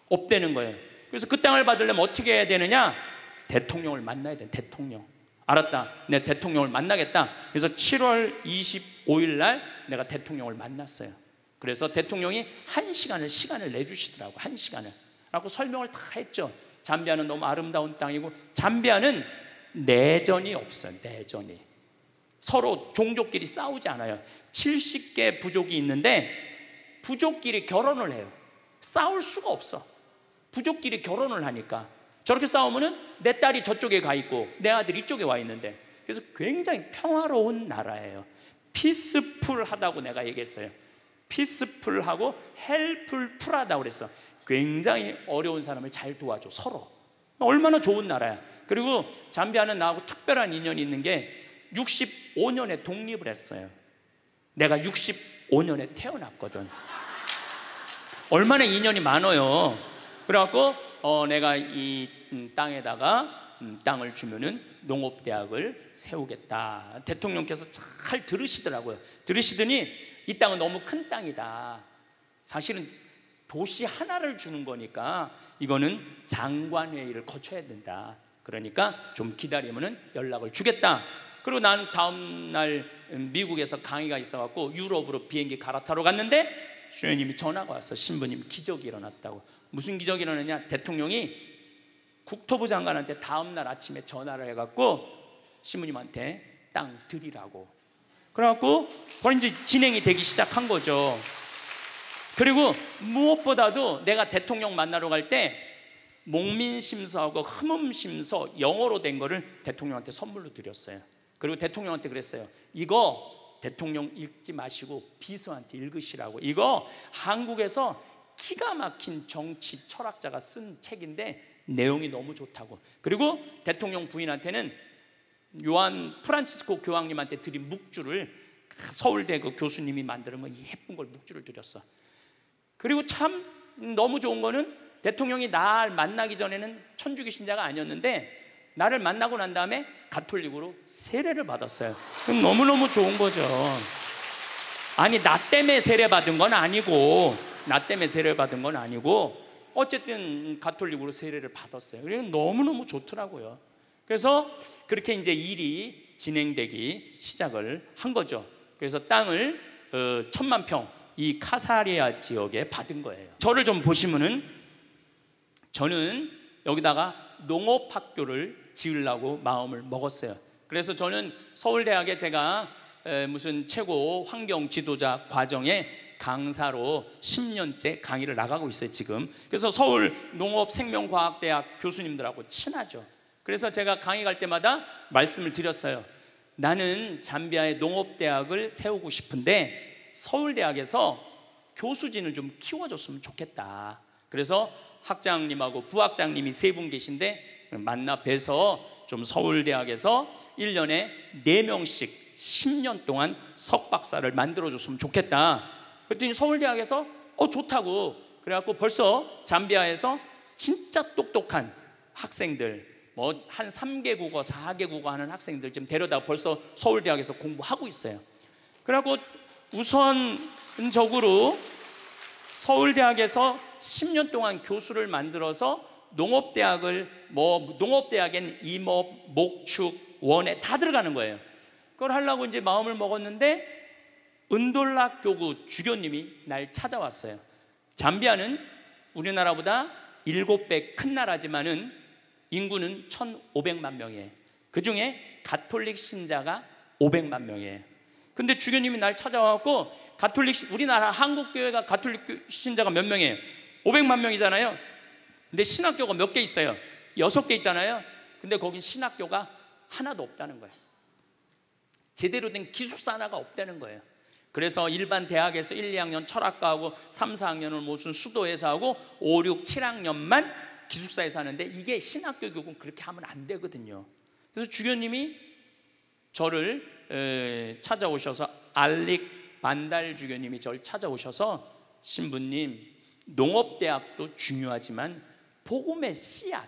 없대는 거예요. 그래서 그 땅을 받으려면 어떻게 해야 되느냐? 대통령을 만나야 돼. 대통령. 알았다. 내가 대통령을 만나겠다. 그래서 7월 25일 날 내가 대통령을 만났어요. 그래서 대통령이 1시간을 내주시더라고. 1시간을. 라고 설명을 다 했죠. 잠비아는 너무 아름다운 땅이고, 잠비아는 내전이 없어요. 내전이. 서로 종족끼리 싸우지 않아요. 70개 부족이 있는데 부족끼리 결혼을 해요. 싸울 수가 없어. 부족끼리 결혼을 하니까. 저렇게 싸우면은 내 딸이 저쪽에 가 있고 내 아들이 이쪽에 와 있는데, 그래서 굉장히 평화로운 나라예요. 피스풀하다고 내가 얘기했어요. 피스풀하고 헬플풀하다고 그랬어. 굉장히 어려운 사람을 잘 도와줘, 서로. 얼마나 좋은 나라야. 그리고 잠비아는 나하고 특별한 인연이 있는 게 65년에 독립을 했어요. 내가 65년에 태어났거든. 얼마나 인연이 많아요. 그래갖고 내가 이 땅에다가 땅을 주면은 농업대학을 세우겠다. 대통령께서 잘 들으시더라고요. 들으시더니 이 땅은 너무 큰 땅이다. 사실은 도시 하나를 주는 거니까 이거는 장관회의를 거쳐야 된다. 그러니까 좀 기다리면은 연락을 주겠다. 그리고 난 다음 날 미국에서 강의가 있어갖고 유럽으로 비행기 갈아타러 갔는데 수녀님이 전화가 왔어. 신부님, 기적이 일어났다고. 무슨 기적이 일어났냐? 대통령이 국토부 장관한테 다음 날 아침에 전화를 해갖고 신부님한테 땅 드리라고. 그래갖고 그걸 이제 진행이 되기 시작한 거죠. 그리고 무엇보다도 내가 대통령 만나러 갈 때 목민심서하고 흠음심서 영어로 된 거를 대통령한테 선물로 드렸어요. 그리고 대통령한테 그랬어요. 이거 대통령 읽지 마시고 비서한테 읽으시라고. 이거 한국에서 기가 막힌 정치 철학자가 쓴 책인데 내용이 너무 좋다고. 그리고 대통령 부인한테는 요한 프란치스코 교황님한테 드린 묵주를 서울대 그 교수님이 만드는 예쁜 걸 묵주를 드렸어. 그리고 참 너무 좋은 거는 대통령이 날 만나기 전에는 천주교 신자가 아니었는데 나를 만나고 난 다음에 가톨릭으로 세례를 받았어요. 그럼 너무너무 좋은 거죠. 아니 나 때문에 세례 받은 건 아니고 어쨌든 가톨릭으로 세례를 받았어요. 그래서 너무너무 좋더라고요. 그래서 그렇게 이제 일이 진행되기 시작을 한 거죠. 그래서 땅을 1000만 평 이 카사리아 지역에 받은 거예요. 저를 좀 보시면은 저는 여기다가 농업학교를 지으려고 마음을 먹었어요. 그래서 저는 서울대학에 제가 무슨 최고 환경 지도자 과정에 강사로 10년째 강의를 나가고 있어요 지금. 그래서 서울 농업생명과학대학 교수님들하고 친하죠. 그래서 제가 강의 갈 때마다 말씀을 드렸어요. 나는 잠비아에 농업대학을 세우고 싶은데 서울대학에서 교수진을 좀 키워줬으면 좋겠다. 그래서 학장님하고 부학장님이 3분 계신데 만나 뵈서 좀 서울대학에서 1년에 4명씩 10년 동안 석박사를 만들어줬으면 좋겠다. 그랬더니 서울대학에서 좋다고. 그래갖고 벌써 잠비아에서 진짜 똑똑한 학생들, 뭐 한 3개 국어 4개 국어 하는 학생들 지금 데려다 벌써 서울대학에서 공부하고 있어요. 그래갖고 우선적으로 서울대학에서 10년 동안 교수를 만들어서 농업대학엔 임업, 목축, 원예 다 들어가는 거예요. 그걸 하려고 이제 마음을 먹었는데 은돌락 교구 주교님이 날 찾아왔어요. 잠비아는 우리나라보다 7배 큰 나라지만은 인구는 1,500만 명이에요. 그 중에 가톨릭 신자가 500만 명이에요. 근데 주교님이 날 찾아와갖고 우리나라 한국교회가 가톨릭 신자가 몇 명이에요? 500만 명이잖아요. 근데 신학교가 몇 개 있어요? 6개 있잖아요. 근데 거긴 신학교가 하나도 없다는 거예요. 제대로 된 기숙사 하나가 없다는 거예요. 그래서 일반 대학에서 1, 2학년 철학과하고 3, 4학년은 무슨 수도에서 하고 5, 6, 7학년만 기숙사에서 하는데 이게 신학교 교육은 그렇게 하면 안 되거든요. 그래서 주교님이 저를 찾아오셔서 알릭 반달 주교님이 저를 찾아오셔서 신부님, 농업대학도 중요하지만 복음의 씨앗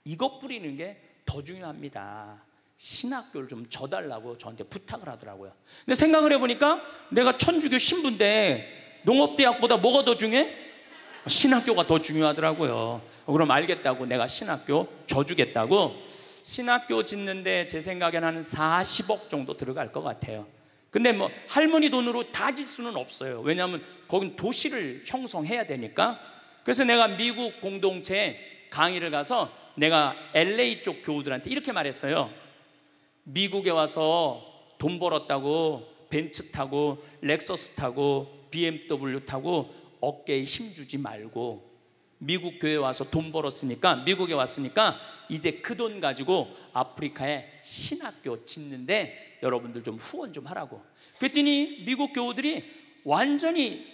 이것 뿌리는 게 더 중요합니다. 신학교를 좀 줘달라고 저한테 부탁을 하더라고요. 근데 생각을 해보니까 내가 천주교 신부인데 농업대학보다 뭐가 더 중요해? 신학교가 더 중요하더라고요. 그럼 알겠다고 내가 신학교 줘주겠다고. 신학교 짓는데 제 생각에는 한 40억 정도 들어갈 것 같아요. 근데 뭐 할머니 돈으로 다 질 수는 없어요. 왜냐하면 거긴 도시를 형성해야 되니까. 그래서 내가 미국 공동체에 강의를 가서 내가 LA 쪽 교우들한테 이렇게 말했어요. 미국에 와서 돈 벌었다고 벤츠 타고 렉서스 타고 BMW 타고 어깨에 힘주지 말고 미국 교회 와서 돈 벌었으니까, 미국에 왔으니까 이제 그 돈 가지고 아프리카에 신학교 짓는데 여러분들 좀 후원 좀 하라고. 그랬더니 미국 교우들이 완전히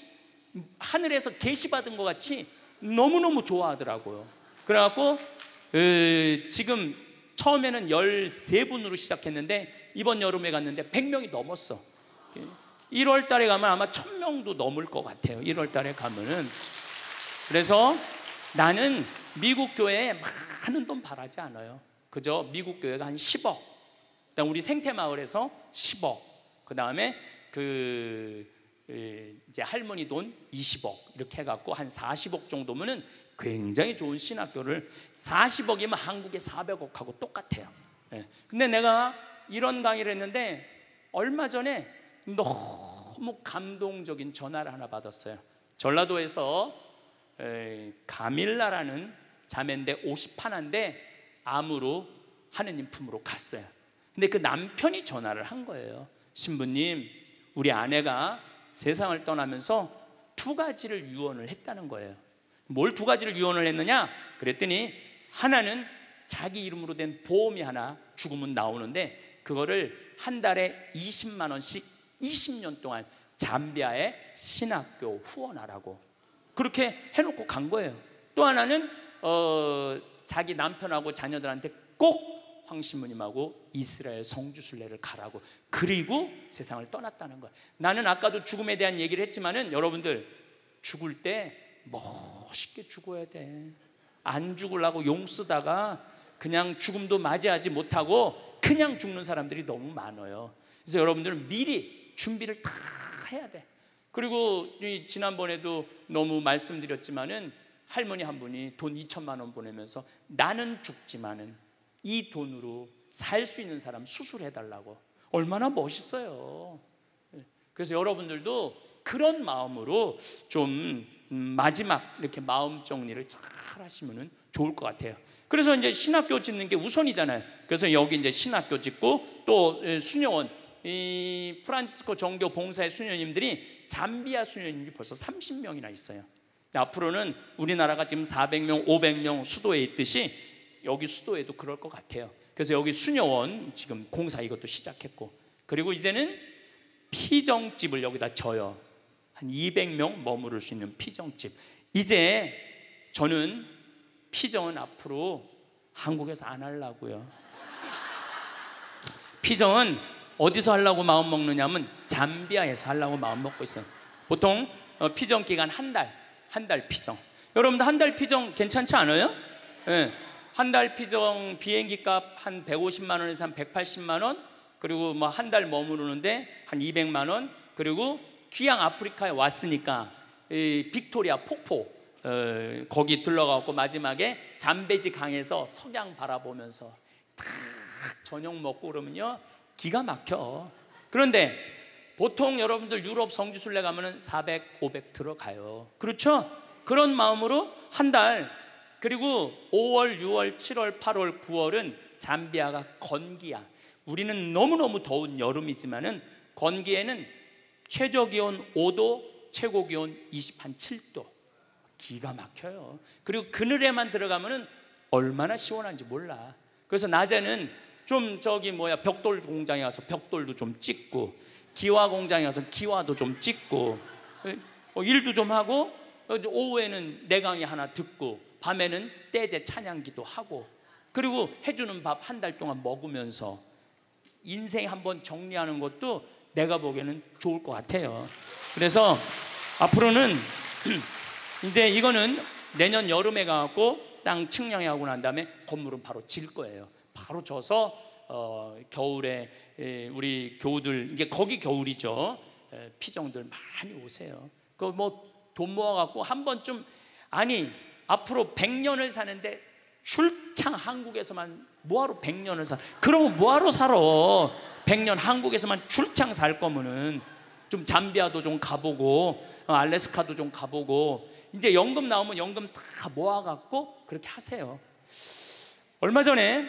하늘에서 계시받은 것 같이 너무너무 좋아하더라고요. 그래갖고 지금 처음에는 13분으로 시작했는데 이번 여름에 갔는데 100명이 넘었어. 1월 달에 가면 아마 1000명도 넘을 것 같아요. 1월 달에 가면은. 그래서 나는 미국 교회에 많은 돈 바라지 않아요. 그저 미국 교회가 한 10억, 그다음 우리 생태마을에서 10억, 그 다음에 이제 할머니 돈 20억 이렇게 해갖고 한 40억 정도면은 굉장히 좋은 신학교를, 40억이면 한국의 400억하고 똑같아요. 근데 내가 이런 강의를 했는데 얼마 전에 너무 감동적인 전화를 하나 받았어요. 전라도에서 가밀라라는 자매인데 51인데 암으로 하느님 품으로 갔어요. 근데 그 남편이 전화를 한 거예요. 신부님, 우리 아내가 세상을 떠나면서 2가지를 유언을 했다는 거예요. 뭘 2가지를 유언을 했느냐? 그랬더니 하나는 자기 이름으로 된 보험이 하나 죽으면 나오는데 그거를 한 달에 20만 원씩 20년 동안 잠비아에 신학교 후원하라고 그렇게 해놓고 간 거예요. 또 하나는 자기 남편하고 자녀들한테 꼭 황 신부님하고 이스라엘 성주순례를 가라고, 그리고 세상을 떠났다는 거예요. 나는 아까도 죽음에 대한 얘기를 했지만은 여러분들, 죽을 때 멋있게 죽어야 돼. 안 죽으려고 용 쓰다가 그냥 죽음도 맞이하지 못하고 그냥 죽는 사람들이 너무 많아요. 그래서 여러분들은 미리 준비를 다 해야 돼. 그리고 지난번에도 너무 말씀드렸지만은 할머니 한 분이 돈 2천만 원 보내면서 나는 죽지만은 이 돈으로 살 수 있는 사람 수술해달라고. 얼마나 멋있어요. 그래서 여러분들도 그런 마음으로 좀 마지막 이렇게 마음 정리를 잘 하시면 좋을 것 같아요. 그래서 이제 신학교 짓는 게 우선이잖아요. 그래서 여기 이제 신학교 짓고 또 수녀원, 이 프란치스코 정교 봉사의 수녀님들이 잠비아 수녀님이 벌써 30명이나 있어요. 앞으로는 우리나라가 지금 400명, 500명 수도에 있듯이 여기 수도에도 그럴 것 같아요. 그래서 여기 수녀원 지금 공사 이것도 시작했고, 그리고 이제는 피정집을 여기다 져요. 한 200명 머무를 수 있는 피정집. 이제 저는 피정은 앞으로 한국에서 안 하려고요. 피정은 어디서 하려고 마음 먹느냐면 잠비아에서 하려고 마음 먹고 있어요. 보통 피정 기간 한 달 피정. 여러분들 한 달 피정 괜찮지 않아요? 네. 한 달 피정 비행기 값 한 150만 원에서 한 180만 원, 그리고 뭐 한 달 머무르는데 한 200만 원, 그리고 귀양 아프리카에 왔으니까 이 빅토리아 폭포 거기 들러가고 마지막에 잠베지 강에서 석양 바라보면서 탁 저녁 먹고 그러면요 기가 막혀. 그런데 보통 여러분들 유럽 성지순례 가면은 400, 500 들어가요. 그렇죠? 그런 마음으로 한 달. 그리고 5월, 6월, 7월, 8월, 9월은 잠비아가 건기야. 우리는 너무너무 더운 여름이지만은 건기에는 최저 기온 5도, 최고 기온 27도. 기가 막혀요. 그리고 그늘에만 들어가면은 얼마나 시원한지 몰라. 그래서 낮에는 좀 벽돌 공장에 가서 벽돌도 좀 찍고, 기와 공장에 가서 기와도 좀 찍고, 일도 좀 하고, 오후에는 내강의 하나 듣고, 밤에는 떼제 찬양기도 하고, 그리고 해주는 밥 한 달 동안 먹으면서 인생 한번 정리하는 것도 내가 보기에는 좋을 것 같아요. 그래서 앞으로는 이제 이거는 내년 여름에 가고 땅 측량하고 난 다음에 건물은 바로 질 거예요. 바로 져서 겨울에 우리 교우들, 이제 거기 겨울이죠. 피정들 많이 오세요. 그 뭐 돈 모아갖고 한 번쯤, 아니 앞으로 100년을 사는데 출창 한국에서만 뭐하러 100년을 사? 그러면 뭐하러 살아? 100년 한국에서만 출창 살 거면은 좀 잠비아도 좀 가보고 알래스카도 좀 가보고, 이제 연금 나오면 연금 다 모아갖고 그렇게 하세요. 얼마 전에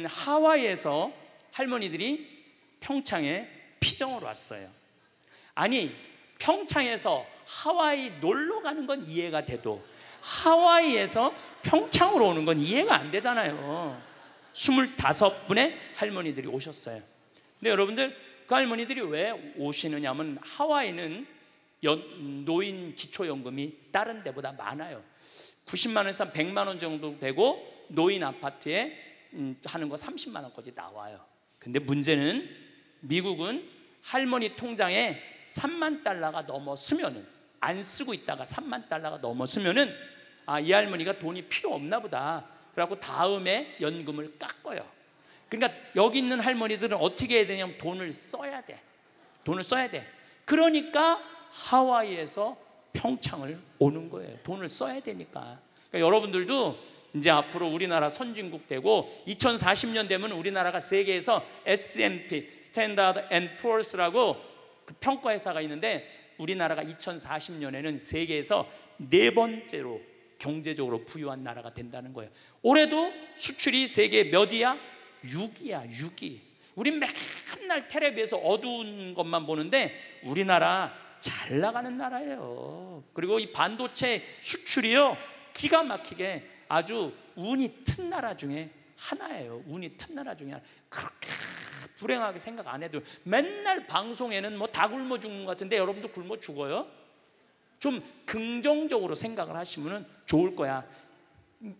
하와이에서 할머니들이 평창에 피정을 왔어요. 아니 평창에서 하와이 놀러 가는 건 이해가 돼도 하와이에서 평창으로 오는 건 이해가 안 되잖아요. 25분의 할머니들이 오셨어요. 근데 여러분들, 그 할머니들이 왜 오시느냐 하면 하와이는 노인 기초연금이 다른 데보다 많아요. 90만 원에서 100만 원 정도 되고 노인 아파트에 하는 거 30만 원까지 나와요. 근데 문제는 미국은 할머니 통장에 3만 달러가 넘었으면은, 안 쓰고 있다가 3만 달러가 넘었으면은 이 할머니가 돈이 필요 없나 보다. 그래갖고 다음에 연금을 깎아요. 그러니까 여기 있는 할머니들은 어떻게 해야 되냐면 돈을 써야 돼. 돈을 써야 돼. 그러니까 하와이에서 평창을 오는 거예요. 돈을 써야 되니까. 그러니까 여러분들도 이제 앞으로 우리나라 선진국 되고 2040년 되면 우리나라가 세계에서 S&P 스탠다드 앤 푸어스라고 그 평가 회사가 있는데, 우리나라가 2040년에는 세계에서 4번째로 경제적으로 부유한 나라가 된다는 거예요. 올해도 수출이 세계 몇이야? 6위야. 6위. 우리 맨날 텔레비에서 어두운 것만 보는데 우리나라 잘 나가는 나라예요. 그리고 이 반도체 수출이요, 기가 막히게 아주 운이 튼 나라 중에 하나예요. 운이 튼 나라 중에 하나. 그렇게 불행하게 생각 안 해도 맨날 방송에는 뭐 다 굶어 죽는 것 같은데 여러분도 굶어 죽어요? 좀 긍정적으로 생각을 하시면 좋을 거야.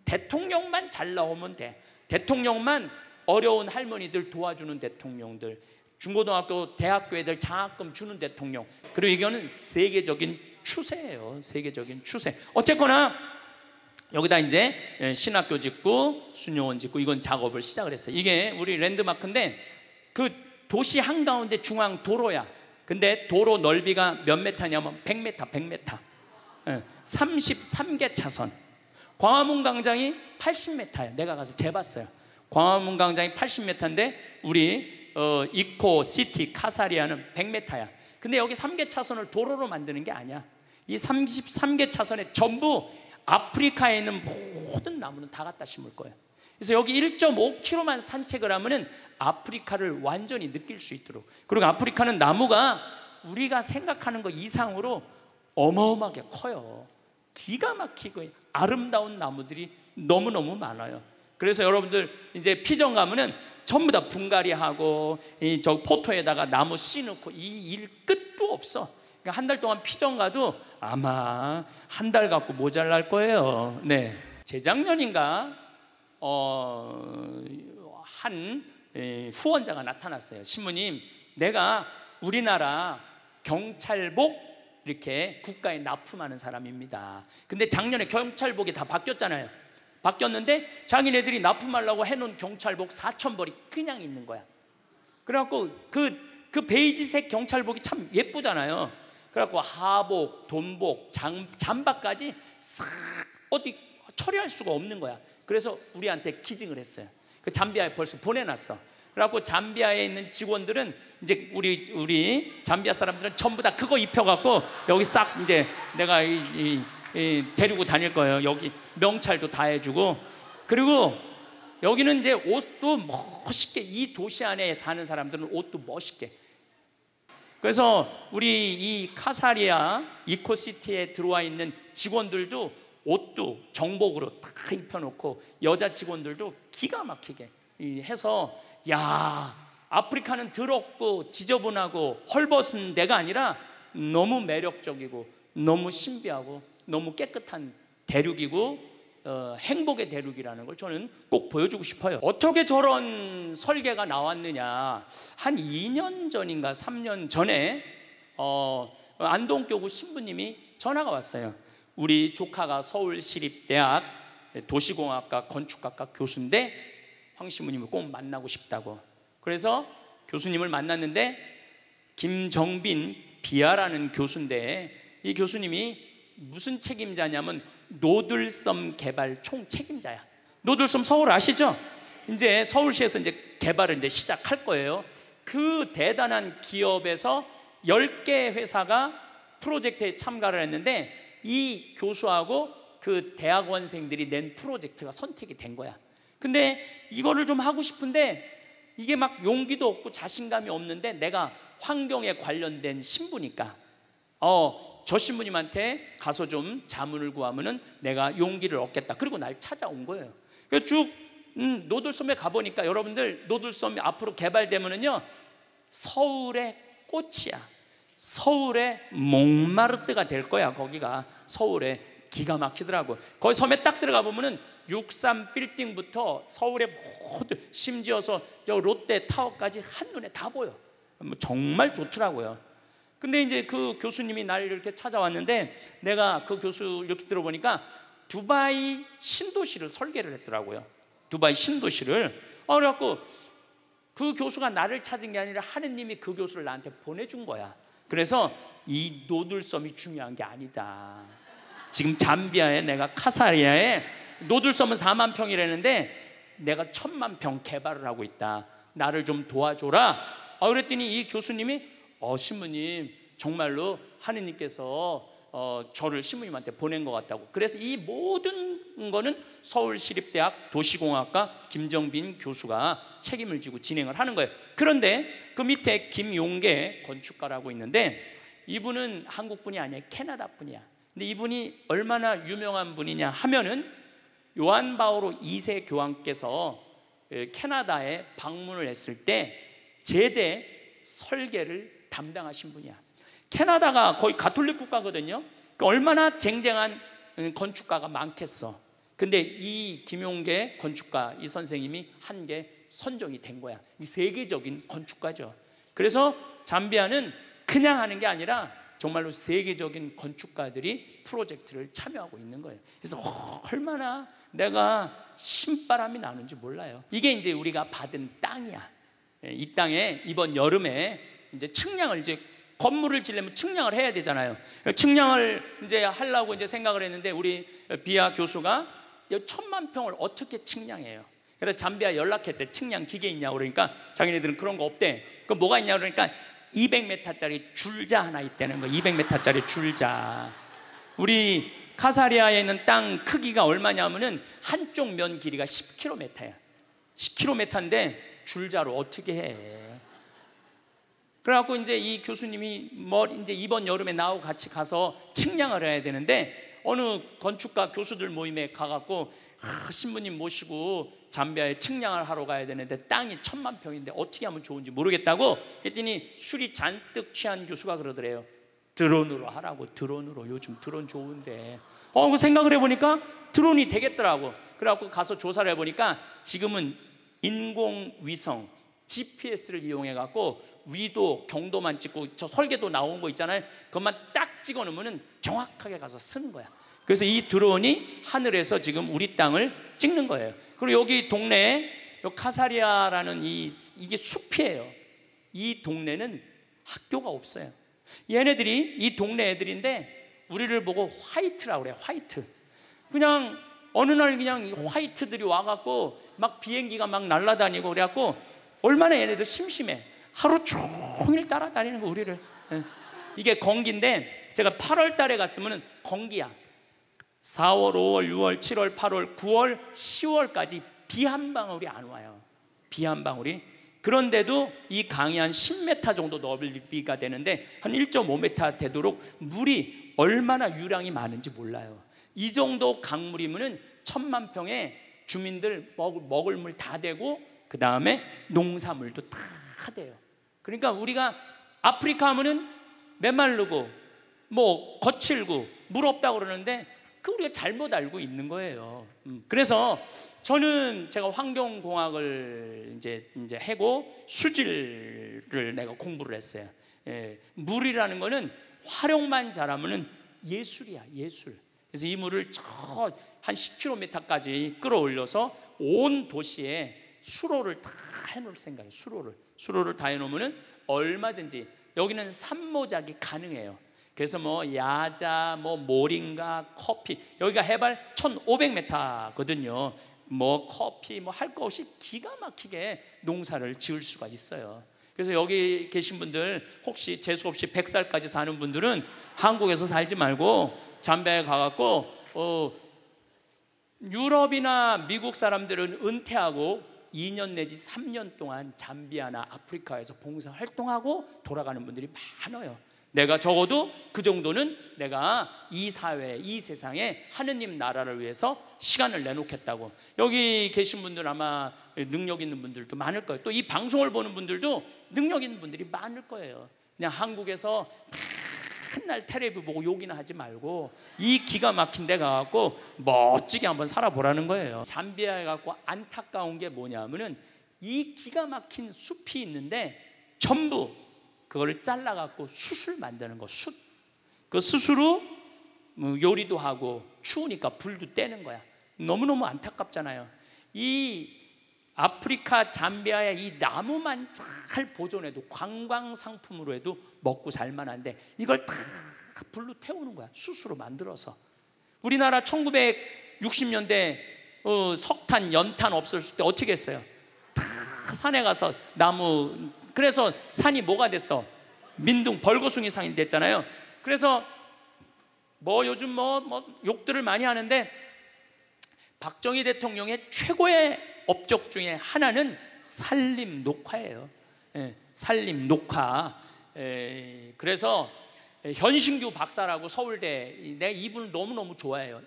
대통령만 잘 나오면 돼. 대통령만 어려운 할머니들 도와주는 대통령들, 중고등학교 대학교 애들 장학금 주는 대통령. 그리고 이거는 세계적인 추세예요. 세계적인 추세. 어쨌거나 여기다 이제 신학교 짓고 수녀원 짓고 이건 작업을 시작을 했어요. 이게 우리 랜드마크인데 그 도시 한가운데 중앙 도로야. 근데 도로 넓이가 몇 메타냐면 100m, 100m. 33개 차선. 광화문 광장이 80m예요. 내가 가서 재봤어요. 광화문 광장이 80m인데 우리 이코 시티 카사리아는 100m야. 근데 여기 3개 차선을 도로로 만드는 게 아니야. 이 33개 차선에 전부 아프리카에 있는 모든 나무는 다 갖다 심을 거예요. 그래서 여기 1.5km만 산책을 하면은 아프리카를 완전히 느낄 수 있도록. 그리고 아프리카는 나무가 우리가 생각하는 것 이상으로 어마어마하게 커요. 기가 막히고 아름다운 나무들이 너무너무 많아요. 그래서 여러분들 이제 피정 가면은 전부 다 분갈이하고 저 포토에다가 나무 씌놓고 이 일 끝도 없어. 그러니까 한 달 동안 피정 가도 아마 한 달 갖고 모자랄 거예요. 네, 재작년인가 한 후원자가 나타났어요. 신부님, 내가 우리나라 경찰복 이렇게 국가에 납품하는 사람입니다. 근데 작년에 경찰복이 다 바뀌었잖아요. 바뀌었는데 자기네들이 납품하려고 해놓은 경찰복 4,000벌이 그냥 있는 거야. 그래갖고 그 베이지색 경찰복이 참 예쁘잖아요. 그래갖고 하복, 돈복, 잠바까지 싹 어디 처리할 수가 없는 거야. 그래서 우리한테 기증을 했어요. 그 잠비아에 벌써 보내놨어. 그래갖고 잠비아에 있는 직원들은 이제 우리 잠비아 사람들은 전부 다 그거 입혀갖고 여기 싹 이제 내가 데리고 다닐 거예요. 여기 명찰도 다 해주고. 그리고 여기는 이제 옷도 멋있게, 이 도시 안에 사는 사람들은 옷도 멋있게. 그래서 우리 이 카사리아 이코시티에 들어와 있는 직원들도 옷도 정복으로 다 입혀놓고 여자 직원들도 기가 막히게 해서, 야, 아프리카는 더럽고 지저분하고 헐벗은 데가 아니라 너무 매력적이고 너무 신비하고 너무 깨끗한 대륙이고 행복의 대륙이라는 걸 저는 꼭 보여주고 싶어요. 어떻게 저런 설계가 나왔느냐, 한 2년 전인가 3년 전에 안동교구 신부님이 전화가 왔어요. 우리 조카가 서울시립대학 도시공학과 건축학과 교수인데 황 신부님을 꼭 만나고 싶다고. 그래서 교수님을 만났는데 김정빈 비아라는 교수인데, 이 교수님이 무슨 책임자냐면 노들섬 개발 총책임자야. 노들섬 서울 아시죠? 이제 서울시에서 이제 개발을 이제 시작할 거예요. 그 대단한 기업에서 10개 회사가 프로젝트에 참가를 했는데 이 교수하고 그 대학원생들이 낸 프로젝트가 선택이 된 거야. 근데 이거를 좀 하고 싶은데 이게 막 용기도 없고 자신감이 없는데 내가 환경에 관련된 신부니까 저 신부님한테 가서 좀 자문을 구하면은 내가 용기를 얻겠다. 그리고 날 찾아온 거예요. 그래서 쭉 노들섬에 가보니까 여러분들, 노들섬이 앞으로 개발되면은요 서울의 꽃이야. 서울의 몽마르트가 될 거야. 거기가 서울에 기가 막히더라고. 거기 섬에 딱 들어가 보면은 63 빌딩부터 서울의 모든, 심지어서 저 롯데 타워까지 한눈에 다 보여. 정말 좋더라고요. 근데 이제 그 교수님이 날 이렇게 찾아왔는데, 내가 그 교수 이렇게 들어보니까 두바이 신도시를 설계를 했더라고요. 두바이 신도시를. 그래갖고 그 교수가 나를 찾은 게 아니라 하느님이 그 교수를 나한테 보내준 거야. 그래서 이 노들섬이 중요한 게 아니다. 지금 잠비아에, 내가 카사리아에 노들섬은 4만 평이라는데 내가 1,000만 평 개발을 하고 있다. 나를 좀 도와줘라. 그랬더니 이 교수님이 신부님, 정말로 하느님께서 저를 신부님한테 보낸 것 같다고. 그래서 이 모든 거는 서울시립대학 도시공학과 김정빈 교수가 책임을 지고 진행을 하는 거예요. 그런데 그 밑에 김용계 건축가라고 있는데, 이분은 한국 분이 아니에요. 캐나다 분이야. 근데 이분이 얼마나 유명한 분이냐 하면은 요한 바오로 2세 교황께서 캐나다에 방문을 했을 때 제대 설계를 담당하신 분이야. 캐나다가 거의 가톨릭 국가거든요. 얼마나 쟁쟁한 건축가가 많겠어. 근데 이 김용계 건축가, 이 선생님이 한 게 선정이 된 거야. 이 세계적인 건축가죠. 그래서 잠비아는 그냥 하는 게 아니라 정말로 세계적인 건축가들이 프로젝트를 참여하고 있는 거예요. 그래서 얼마나 내가 신바람이 나는지 몰라요. 이게 이제 우리가 받은 땅이야. 이 땅에 이번 여름에 이제 측량을, 이제 건물을 지려면 측량을 해야 되잖아요. 측량을 이제 하려고 이제 생각을 했는데, 우리 비아 교수가 1,000만 평을 어떻게 측량해요? 그래서 잠비아 연락했대. 측량 기계 있냐고. 그러니까 자기네들은 그런 거 없대. 그 뭐가 있냐고 그러니까 200m짜리 줄자 하나 있다는 거. 200m짜리 줄자. 우리 카사리아에 있는 땅 크기가 얼마냐면은 한쪽 면 길이가 10km야. 10km인데 줄자로 어떻게 해? 그래갖고 이제 이 교수님이 이제 이번 여름에 나하고 같이 가서 측량을 해야 되는데, 어느 건축가 교수들 모임에 가갖고 신부님 모시고 잠비아에 측량을 하러 가야 되는데 땅이 1,000만 평인데 어떻게 하면 좋은지 모르겠다고 했더니 술이 잔뜩 취한 교수가 그러더래요. 드론으로 하라고. 드론으로. 요즘 드론 좋은데. 그 생각을 해보니까 드론이 되겠더라고. 그래갖고 가서 조사를 해보니까 지금은 인공위성 GPS를 이용해갖고 위도 경도만 찍고, 저 설계도 나온 거 있잖아요. 그것만 딱 찍어 놓으면 정확하게 가서 쓰는 거야. 그래서 이 드론이 하늘에서 지금 우리 땅을 찍는 거예요. 그리고 여기 동네에 카사리아라는 이게 숲이에요. 이 동네는 학교가 없어요. 얘네들이, 이 동네 애들인데 우리를 보고 화이트라고 그래요. 화이트. 그냥 어느 날 그냥 화이트들이 와갖고 막 비행기가 막 날아다니고 그래갖고 얼마나 얘네들 심심해. 하루 종일 따라다니는 거, 우리를. 이게 건기인데 제가 8월 달에 갔으면 건기야. 4월, 5월, 6월, 7월, 8월, 9월, 10월까지 비 한 방울이 안 와요. 비 한 방울이. 그런데도 이 강이 한 10m 정도 넓이가 되는데 한 1.5m 되도록 물이 얼마나 유량이 많은지 몰라요. 이 정도 강물이면은 1,000만 평에 주민들 먹을 물 다 되고, 그 다음에 농사물도 다 돼요. 그러니까 우리가 아프리카 하면은 메마르고 뭐 거칠고 물 없다고 그러는데 그 우리가 잘못 알고 있는 거예요. 그래서 저는 제가 환경공학을 이제 하고 수질을 내가 공부를 했어요. 물이라는 거는 활용만 잘하면은 예술이야, 예술. 그래서 이 물을 저 한 10km까지 끌어올려서 온 도시에 수로를 다 해놓을 생각이에요. 수로를 다 해놓으면은 얼마든지, 여기는 산모작이 가능해요. 그래서 뭐 야자, 뭐 모링가, 커피, 여기가 해발 1,500m거든요. 뭐 커피 뭐 할 거 없이 기가 막히게 농사를 지을 수가 있어요. 그래서 여기 계신 분들 혹시 재수 없이 100살까지 사는 분들은 한국에서 살지 말고 잠비아에 가갖고 유럽이나 미국 사람들은 은퇴하고 2년 내지 3년 동안 잠비아나 아프리카에서 봉사활동하고 돌아가는 분들이 많아요. 내가 적어도 그 정도는 내가 이 사회, 이 세상에 하느님 나라를 위해서 시간을 내놓겠다고. 여기 계신 분들 아마 능력 있는 분들도 많을 거예요. 또 이 방송을 보는 분들도 능력 있는 분들이 많을 거예요. 그냥 한국에서 맨날 텔레비 보고 욕이나 하지 말고 이 기가 막힌 데 가갖고 멋지게 한번 살아보라는 거예요. 잠비아에 갖고 안타까운 게 뭐냐면은 이 기가 막힌 숲이 있는데 전부 그거를 잘라갖고 숯을 만드는 거. 숯. 그 숯으로 요리도 하고 추우니까 불도 떼는 거야. 너무너무 안타깝잖아요. 이 아프리카 잠비아의 이 나무만 잘 보존해도 관광 상품으로 해도 먹고 살만한데 이걸 다 불로 태우는 거야. 숯으로 만들어서. 우리나라 1960년대 석탄, 연탄 없었을 때 어떻게 했어요? 다 산에 가서 나무. 그래서 산이 뭐가 됐어? 민둥 벌거숭이 산이 됐잖아요. 그래서 요즘 욕들을 많이 하는데 박정희 대통령의 최고의 업적 중에 하나는 산림 녹화예요. 산림 녹화. 그래서 현신규 박사라고 서울대, 내가 이분을 너무너무 좋아해요.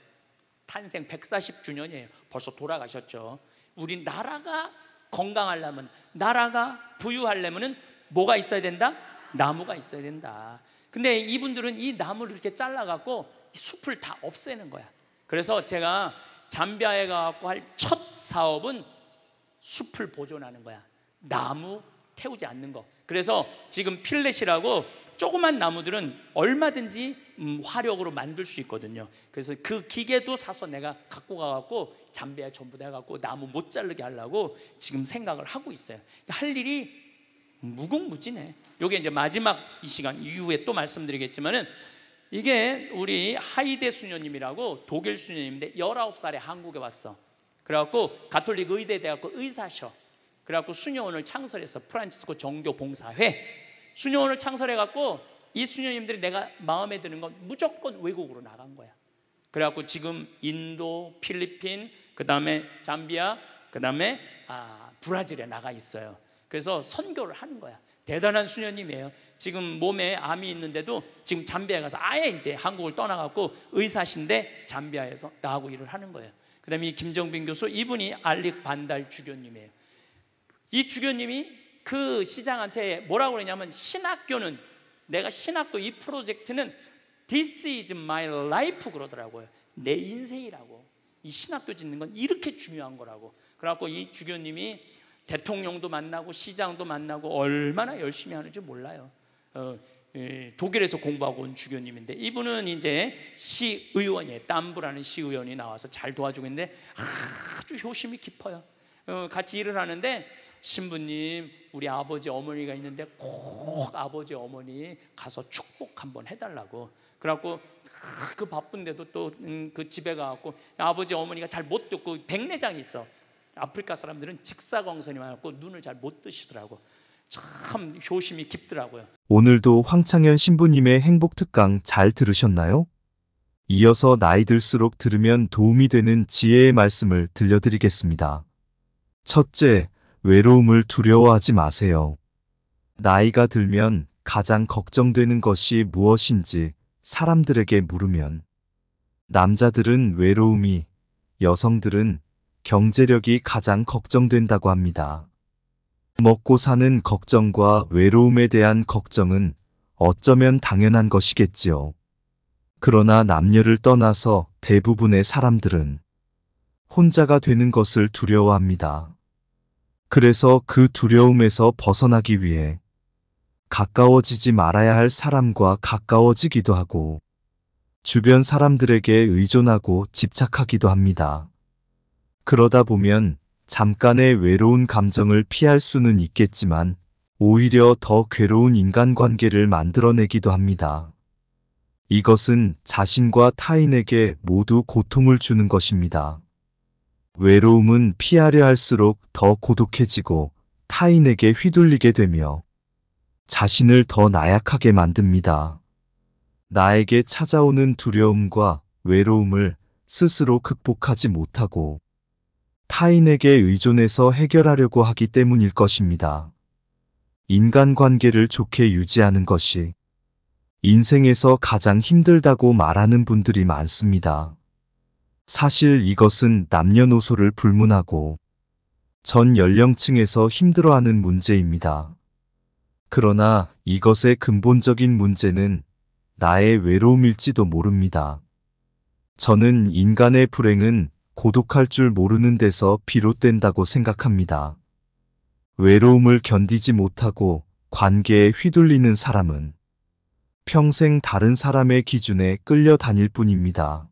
탄생 140주년이에요. 벌써 돌아가셨죠. 우리 나라가 건강하려면, 나라가 부유하려면 뭐가 있어야 된다? 나무가 있어야 된다. 근데 이분들은 이 나무를 이렇게 잘라갖고 숲을 다 없애는 거야. 그래서 제가 잠비아에 가갖고 할 첫 사업은 숲을 보존하는 거야. 나무 태우지 않는 거. 그래서 지금 필렛이라고 조그만 나무들은 얼마든지 화력으로 만들 수 있거든요. 그래서 그 기계도 사서 내가 갖고 가갖고 잠비아에 전부 다 해갖고 나무 못 자르게 하려고 지금 생각을 하고 있어요. 할 일이 무궁무진해. 이게 이제 마지막 이 시간 이후에 또 말씀드리겠지만은, 이게 우리 하이데 수녀님이라고 독일 수녀님인데 19살에 한국에 왔어. 그래갖고 가톨릭 의대 대학교 의사셔. 그래갖고 수녀원을 창설해서 프란치스코 정교 봉사회 수녀원을 창설해갖고 이 수녀님들이 내가 마음에 드는 건 무조건 외국으로 나간 거야. 그래갖고 지금 인도, 필리핀, 그 다음에 잠비아, 그 다음에 브라질에 나가 있어요. 그래서 선교를 하는 거야. 대단한 수녀님이에요. 지금 몸에 암이 있는데도 지금 잠비아에 가서 아예 이제 한국을 떠나갖고 의사신데 잠비아에서 나하고 일을 하는 거예요. 그 다음에 이 김정빈 교수, 이분이 알릭 반달 주교님이에요. 이 주교님이 그 시장한테 뭐라고 그러냐면, 신학교는, 내가 신학교 이 프로젝트는 This is my life 그러더라고요. 내 인생이라고. 이 신학교 짓는 건 이렇게 중요한 거라고. 그래갖고 이 주교님이 대통령도 만나고 시장도 만나고 얼마나 열심히 하는지 몰라요. 독일에서 공부하고 온 주교님인데, 이분은 이제 시의원이에요. 땀부라는 시의원이 나와서 잘 도와주고 있는데 아주 효심이 깊어요. 같이 일을 하는데, 신부님, 우리 아버지 어머니가 있는데 꼭 아버지 어머니 가서 축복 한번 해달라고. 그래갖고 그 바쁜데도 또 그 집에 가갖고 아버지 어머니가 잘 못 듣고 백내장이 있어. 아프리카 사람들은 직사광선이 많고 눈을 잘 못 뜨시더라고. 참 효심이 깊더라고요. 오늘도 황창현 신부님의 행복특강 잘 들으셨나요? 이어서 나이 들수록 들으면 도움이 되는 지혜의 말씀을 들려드리겠습니다. 첫째, 외로움을 두려워하지 마세요. 나이가 들면 가장 걱정되는 것이 무엇인지 사람들에게 물으면, 남자들은 외로움이, 여성들은 경제력이 가장 걱정된다고 합니다. 먹고 사는 걱정과 외로움에 대한 걱정은 어쩌면 당연한 것이겠지요. 그러나 남녀를 떠나서 대부분의 사람들은 혼자가 되는 것을 두려워합니다. 그래서 그 두려움에서 벗어나기 위해 가까워지지 말아야 할 사람과 가까워지기도 하고, 주변 사람들에게 의존하고 집착하기도 합니다. 그러다 보면 잠깐의 외로운 감정을 피할 수는 있겠지만 오히려 더 괴로운 인간관계를 만들어내기도 합니다. 이것은 자신과 타인에게 모두 고통을 주는 것입니다. 외로움은 피하려 할수록 더 고독해지고 타인에게 휘둘리게 되며 자신을 더 나약하게 만듭니다. 나에게 찾아오는 두려움과 외로움을 스스로 극복하지 못하고 타인에게 의존해서 해결하려고 하기 때문일 것입니다. 인간관계를 좋게 유지하는 것이 인생에서 가장 힘들다고 말하는 분들이 많습니다. 사실 이것은 남녀노소를 불문하고 전 연령층에서 힘들어하는 문제입니다. 그러나 이것의 근본적인 문제는 나의 외로움일지도 모릅니다. 저는 인간의 불행은 고독할 줄 모르는 데서 비롯된다고 생각합니다. 외로움을 견디지 못하고 관계에 휘둘리는 사람은 평생 다른 사람의 기준에 끌려다닐 뿐입니다.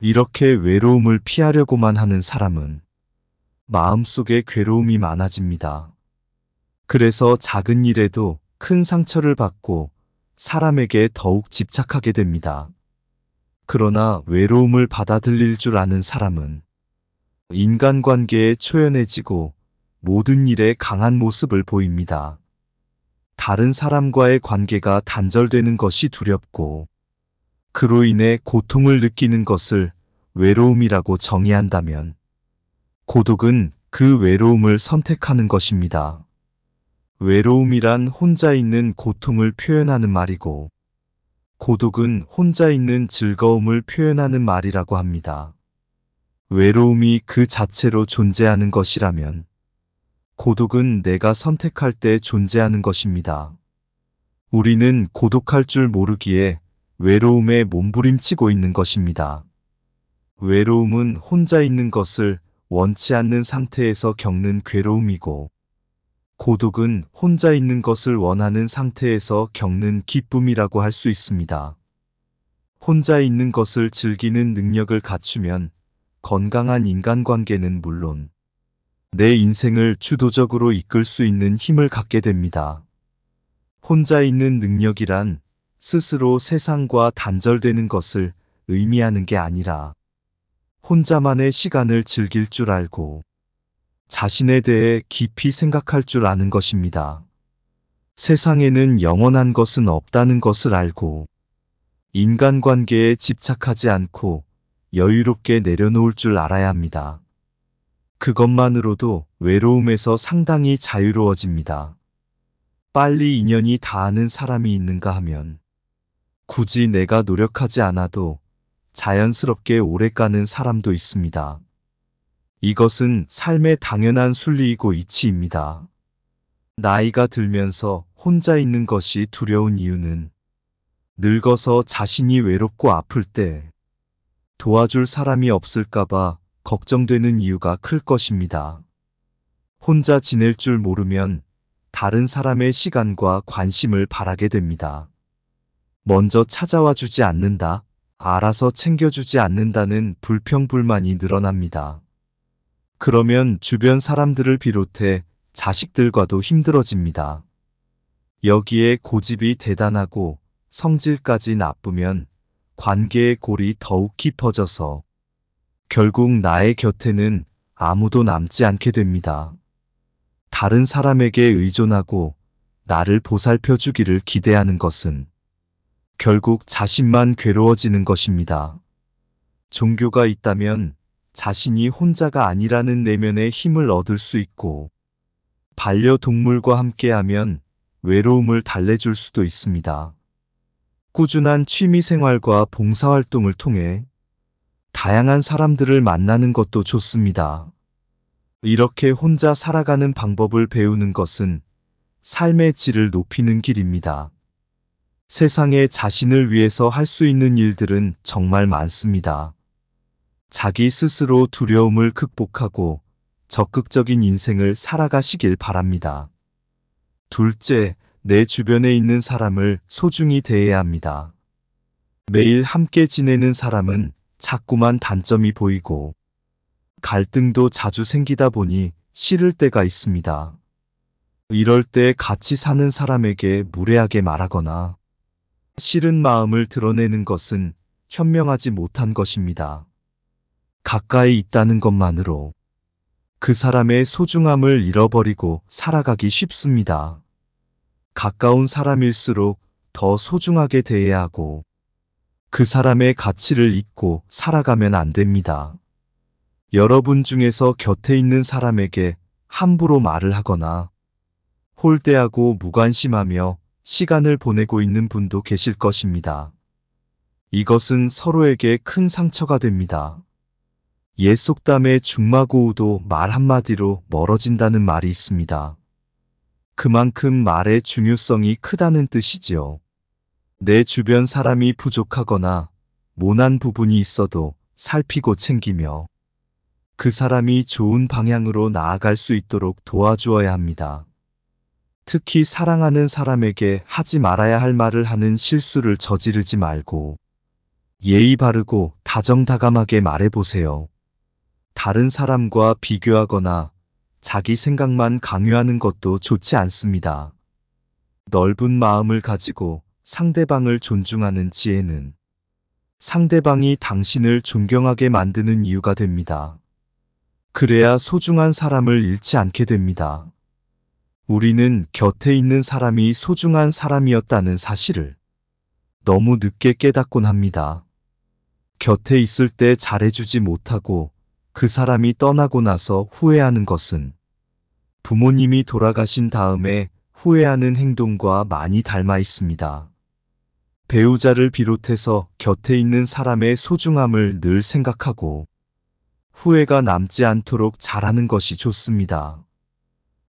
이렇게 외로움을 피하려고만 하는 사람은 마음속에 괴로움이 많아집니다. 그래서 작은 일에도 큰 상처를 받고 사람에게 더욱 집착하게 됩니다. 그러나 외로움을 받아들일 줄 아는 사람은 인간관계에 초연해지고 모든 일에 강한 모습을 보입니다. 다른 사람과의 관계가 단절되는 것이 두렵고 그로 인해 고통을 느끼는 것을 외로움이라고 정의한다면 고독은 그 외로움을 선택하는 것입니다. 외로움이란 혼자 있는 고통을 표현하는 말이고 고독은 혼자 있는 즐거움을 표현하는 말이라고 합니다. 외로움이 그 자체로 존재하는 것이라면 고독은 내가 선택할 때 존재하는 것입니다. 우리는 고독할 줄 모르기에 외로움에 몸부림치고 있는 것입니다. 외로움은 혼자 있는 것을 원치 않는 상태에서 겪는 괴로움이고 고독은 혼자 있는 것을 원하는 상태에서 겪는 기쁨이라고 할 수 있습니다. 혼자 있는 것을 즐기는 능력을 갖추면 건강한 인간관계는 물론 내 인생을 주도적으로 이끌 수 있는 힘을 갖게 됩니다. 혼자 있는 능력이란 스스로 세상과 단절되는 것을 의미하는 게 아니라 혼자만의 시간을 즐길 줄 알고 자신에 대해 깊이 생각할 줄 아는 것입니다. 세상에는 영원한 것은 없다는 것을 알고 인간관계에 집착하지 않고 여유롭게 내려놓을 줄 알아야 합니다. 그것만으로도 외로움에서 상당히 자유로워집니다. 빨리 인연이 닿는 사람이 있는가 하면 굳이 내가 노력하지 않아도 자연스럽게 오래 가는 사람도 있습니다. 이것은 삶의 당연한 순리이고 이치입니다. 나이가 들면서 혼자 있는 것이 두려운 이유는 늙어서 자신이 외롭고 아플 때 도와줄 사람이 없을까봐 걱정되는 이유가 클 것입니다. 혼자 지낼 줄 모르면 다른 사람의 시간과 관심을 바라게 됩니다. 먼저 찾아와 주지 않는다, 알아서 챙겨주지 않는다는 불평불만이 늘어납니다. 그러면 주변 사람들을 비롯해 자식들과도 힘들어집니다. 여기에 고집이 대단하고 성질까지 나쁘면 관계의 골이 더욱 깊어져서 결국 나의 곁에는 아무도 남지 않게 됩니다. 다른 사람에게 의존하고 나를 보살펴 주기를 기대하는 것은 결국 자신만 괴로워지는 것입니다. 종교가 있다면 자신이 혼자가 아니라는 내면의 힘을 얻을 수 있고 반려동물과 함께하면 외로움을 달래줄 수도 있습니다. 꾸준한 취미생활과 봉사활동을 통해 다양한 사람들을 만나는 것도 좋습니다. 이렇게 혼자 살아가는 방법을 배우는 것은 삶의 질을 높이는 길입니다. 세상에 자신을 위해서 할 수 있는 일들은 정말 많습니다. 자기 스스로 두려움을 극복하고 적극적인 인생을 살아가시길 바랍니다. 둘째, 내 주변에 있는 사람을 소중히 대해야 합니다. 매일 함께 지내는 사람은 자꾸만 단점이 보이고 갈등도 자주 생기다 보니 싫을 때가 있습니다. 이럴 때 같이 사는 사람에게 무례하게 말하거나 싫은 마음을 드러내는 것은 현명하지 못한 것입니다. 가까이 있다는 것만으로 그 사람의 소중함을 잃어버리고 살아가기 쉽습니다. 가까운 사람일수록 더 소중하게 대해야 하고 그 사람의 가치를 잊고 살아가면 안 됩니다. 여러분 중에서 곁에 있는 사람에게 함부로 말을 하거나 홀대하고 무관심하며 시간을 보내고 있는 분도 계실 것입니다. 이것은 서로에게 큰 상처가 됩니다. 옛 속담에 중마고우도 말 한마디로 멀어진다는 말이 있습니다. 그만큼 말의 중요성이 크다는 뜻이지요. 내 주변 사람이 부족하거나 모난 부분이 있어도 살피고 챙기며 그 사람이 좋은 방향으로 나아갈 수 있도록 도와주어야 합니다. 특히 사랑하는 사람에게 하지 말아야 할 말을 하는 실수를 저지르지 말고 예의 바르고 다정다감하게 말해보세요. 다른 사람과 비교하거나 자기 생각만 강요하는 것도 좋지 않습니다. 넓은 마음을 가지고 상대방을 존중하는 지혜는 상대방이 당신을 존경하게 만드는 이유가 됩니다. 그래야 소중한 사람을 잃지 않게 됩니다. 우리는 곁에 있는 사람이 소중한 사람이었다는 사실을 너무 늦게 깨닫곤 합니다. 곁에 있을 때 잘해주지 못하고 그 사람이 떠나고 나서 후회하는 것은 부모님이 돌아가신 다음에 후회하는 행동과 많이 닮아 있습니다. 배우자를 비롯해서 곁에 있는 사람의 소중함을 늘 생각하고 후회가 남지 않도록 잘하는 것이 좋습니다.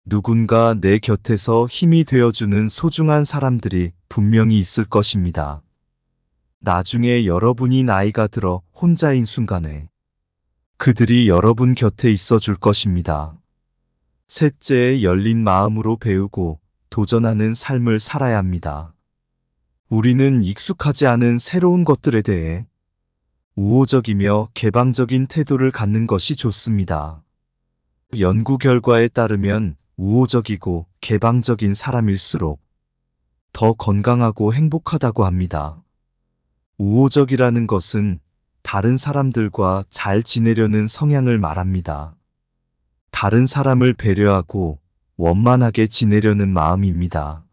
누군가 내 곁에서 힘이 되어주는 소중한 사람들이 분명히 있을 것입니다. 나중에 여러분이 나이가 들어 혼자인 순간에 그들이 여러분 곁에 있어 줄 것입니다. 셋째, 열린 마음으로 배우고 도전하는 삶을 살아야 합니다. 우리는 익숙하지 않은 새로운 것들에 대해 우호적이며 개방적인 태도를 갖는 것이 좋습니다. 연구 결과에 따르면 우호적이고 개방적인 사람일수록 더 건강하고 행복하다고 합니다. 우호적이라는 것은 다른 사람들과 잘 지내려는 성향을 말합니다. 다른 사람을 배려하고 원만하게 지내려는 마음입니다.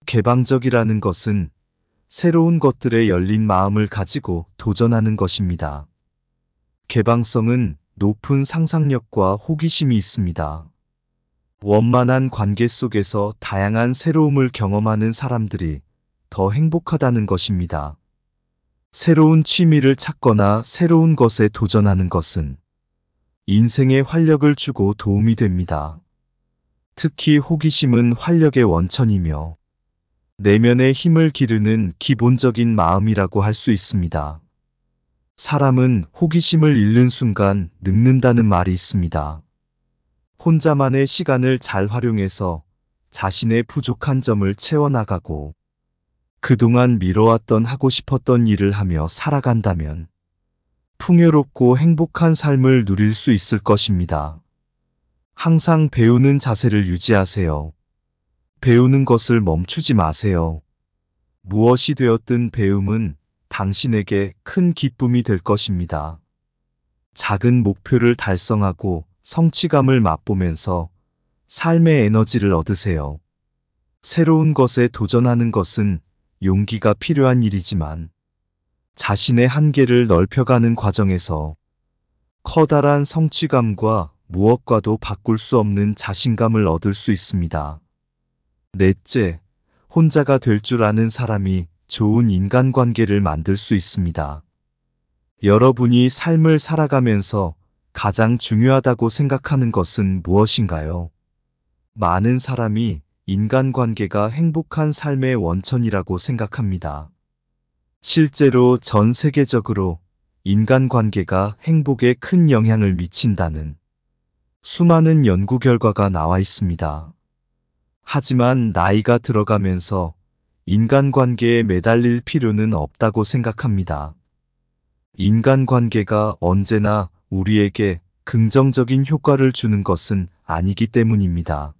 개방적이라는 것은 새로운 것들에 열린 마음을 가지고 도전하는 것입니다. 개방성은 높은 상상력과 호기심이 있습니다. 원만한 관계 속에서 다양한 새로움을 경험하는 사람들이 더 행복하다는 것입니다. 새로운 취미를 찾거나 새로운 것에 도전하는 것은 인생에 활력을 주고 도움이 됩니다. 특히 호기심은 활력의 원천이며 내면의 힘을 기르는 기본적인 마음이라고 할 수 있습니다. 사람은 호기심을 잃는 순간 늙는다는 말이 있습니다. 혼자만의 시간을 잘 활용해서 자신의 부족한 점을 채워나가고 그동안 미뤄왔던 하고 싶었던 일을 하며 살아간다면 풍요롭고 행복한 삶을 누릴 수 있을 것입니다. 항상 배우는 자세를 유지하세요. 배우는 것을 멈추지 마세요. 무엇이 되었든 배움은 당신에게 큰 기쁨이 될 것입니다. 작은 목표를 달성하고 성취감을 맛보면서 삶의 에너지를 얻으세요. 새로운 것에 도전하는 것은 용기가 필요한 일이지만 자신의 한계를 넓혀가는 과정에서 커다란 성취감과 무엇과도 바꿀 수 없는 자신감을 얻을 수 있습니다. 넷째, 혼자가 될 줄 아는 사람이 좋은 인간관계를 만들 수 있습니다. 여러분이 삶을 살아가면서 가장 중요하다고 생각하는 것은 무엇인가요? 많은 사람이 인간관계가 행복한 삶의 원천이라고 생각합니다. 실제로 전 세계적으로 인간관계가 행복에 큰 영향을 미친다는 수많은 연구 결과가 나와 있습니다. 하지만 나이가 들어가면서 인간관계에 매달릴 필요는 없다고 생각합니다. 인간관계가 언제나 우리에게 긍정적인 효과를 주는 것은 아니기 때문입니다.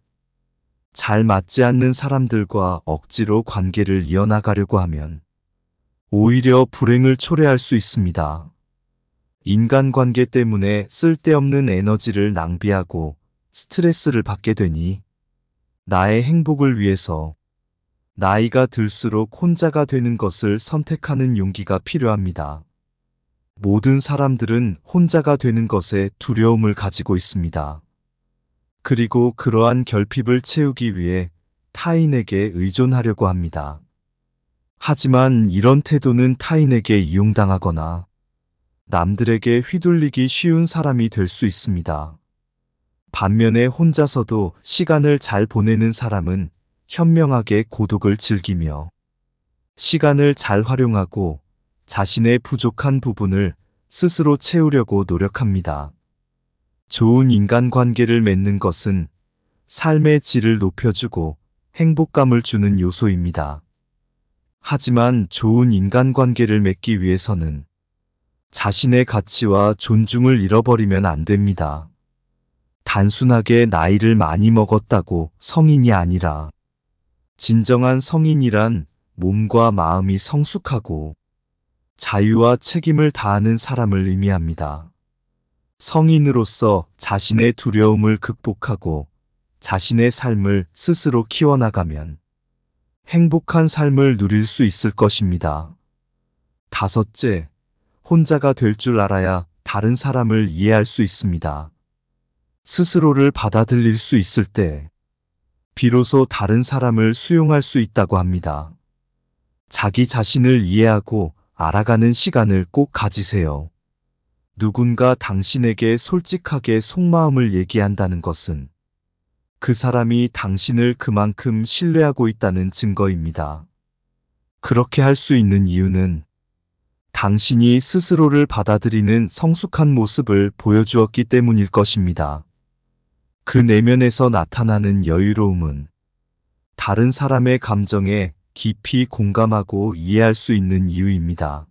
잘 맞지 않는 사람들과 억지로 관계를 이어나가려고 하면 오히려 불행을 초래할 수 있습니다. 인간관계 때문에 쓸데없는 에너지를 낭비하고 스트레스를 받게 되니 나의 행복을 위해서 나이가 들수록 혼자가 되는 것을 선택하는 용기가 필요합니다. 모든 사람들은 혼자가 되는 것에 두려움을 가지고 있습니다. 그리고 그러한 결핍을 채우기 위해 타인에게 의존하려고 합니다. 하지만 이런 태도는 타인에게 이용당하거나 남들에게 휘둘리기 쉬운 사람이 될 수 있습니다. 반면에 혼자서도 시간을 잘 보내는 사람은 현명하게 고독을 즐기며 시간을 잘 활용하고 자신의 부족한 부분을 스스로 채우려고 노력합니다. 좋은 인간관계를 맺는 것은 삶의 질을 높여주고 행복감을 주는 요소입니다. 하지만 좋은 인간관계를 맺기 위해서는 자신의 가치와 존중을 잃어버리면 안 됩니다. 단순하게 나이를 많이 먹었다고 성인이 아니라 진정한 성인이란 몸과 마음이 성숙하고 자유와 책임을 다하는 사람을 의미합니다. 성인으로서 자신의 두려움을 극복하고 자신의 삶을 스스로 키워나가면 행복한 삶을 누릴 수 있을 것입니다. 다섯째, 혼자가 될 줄 알아야 다른 사람을 이해할 수 있습니다. 스스로를 받아들일 수 있을 때 비로소 다른 사람을 수용할 수 있다고 합니다. 자기 자신을 이해하고 알아가는 시간을 꼭 가지세요. 누군가 당신에게 솔직하게 속마음을 얘기한다는 것은 그 사람이 당신을 그만큼 신뢰하고 있다는 증거입니다. 그렇게 할 수 있는 이유는 당신이 스스로를 받아들이는 성숙한 모습을 보여주었기 때문일 것입니다. 그 내면에서 나타나는 여유로움은 다른 사람의 감정에 깊이 공감하고 이해할 수 있는 이유입니다.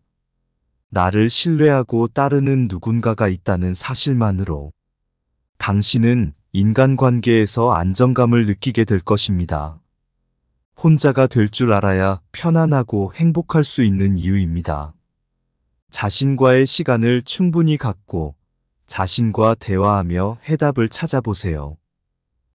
나를 신뢰하고 따르는 누군가가 있다는 사실만으로 당신은 인간관계에서 안정감을 느끼게 될 것입니다. 혼자가 될 줄 알아야 편안하고 행복할 수 있는 이유입니다. 자신과의 시간을 충분히 갖고 자신과 대화하며 해답을 찾아보세요.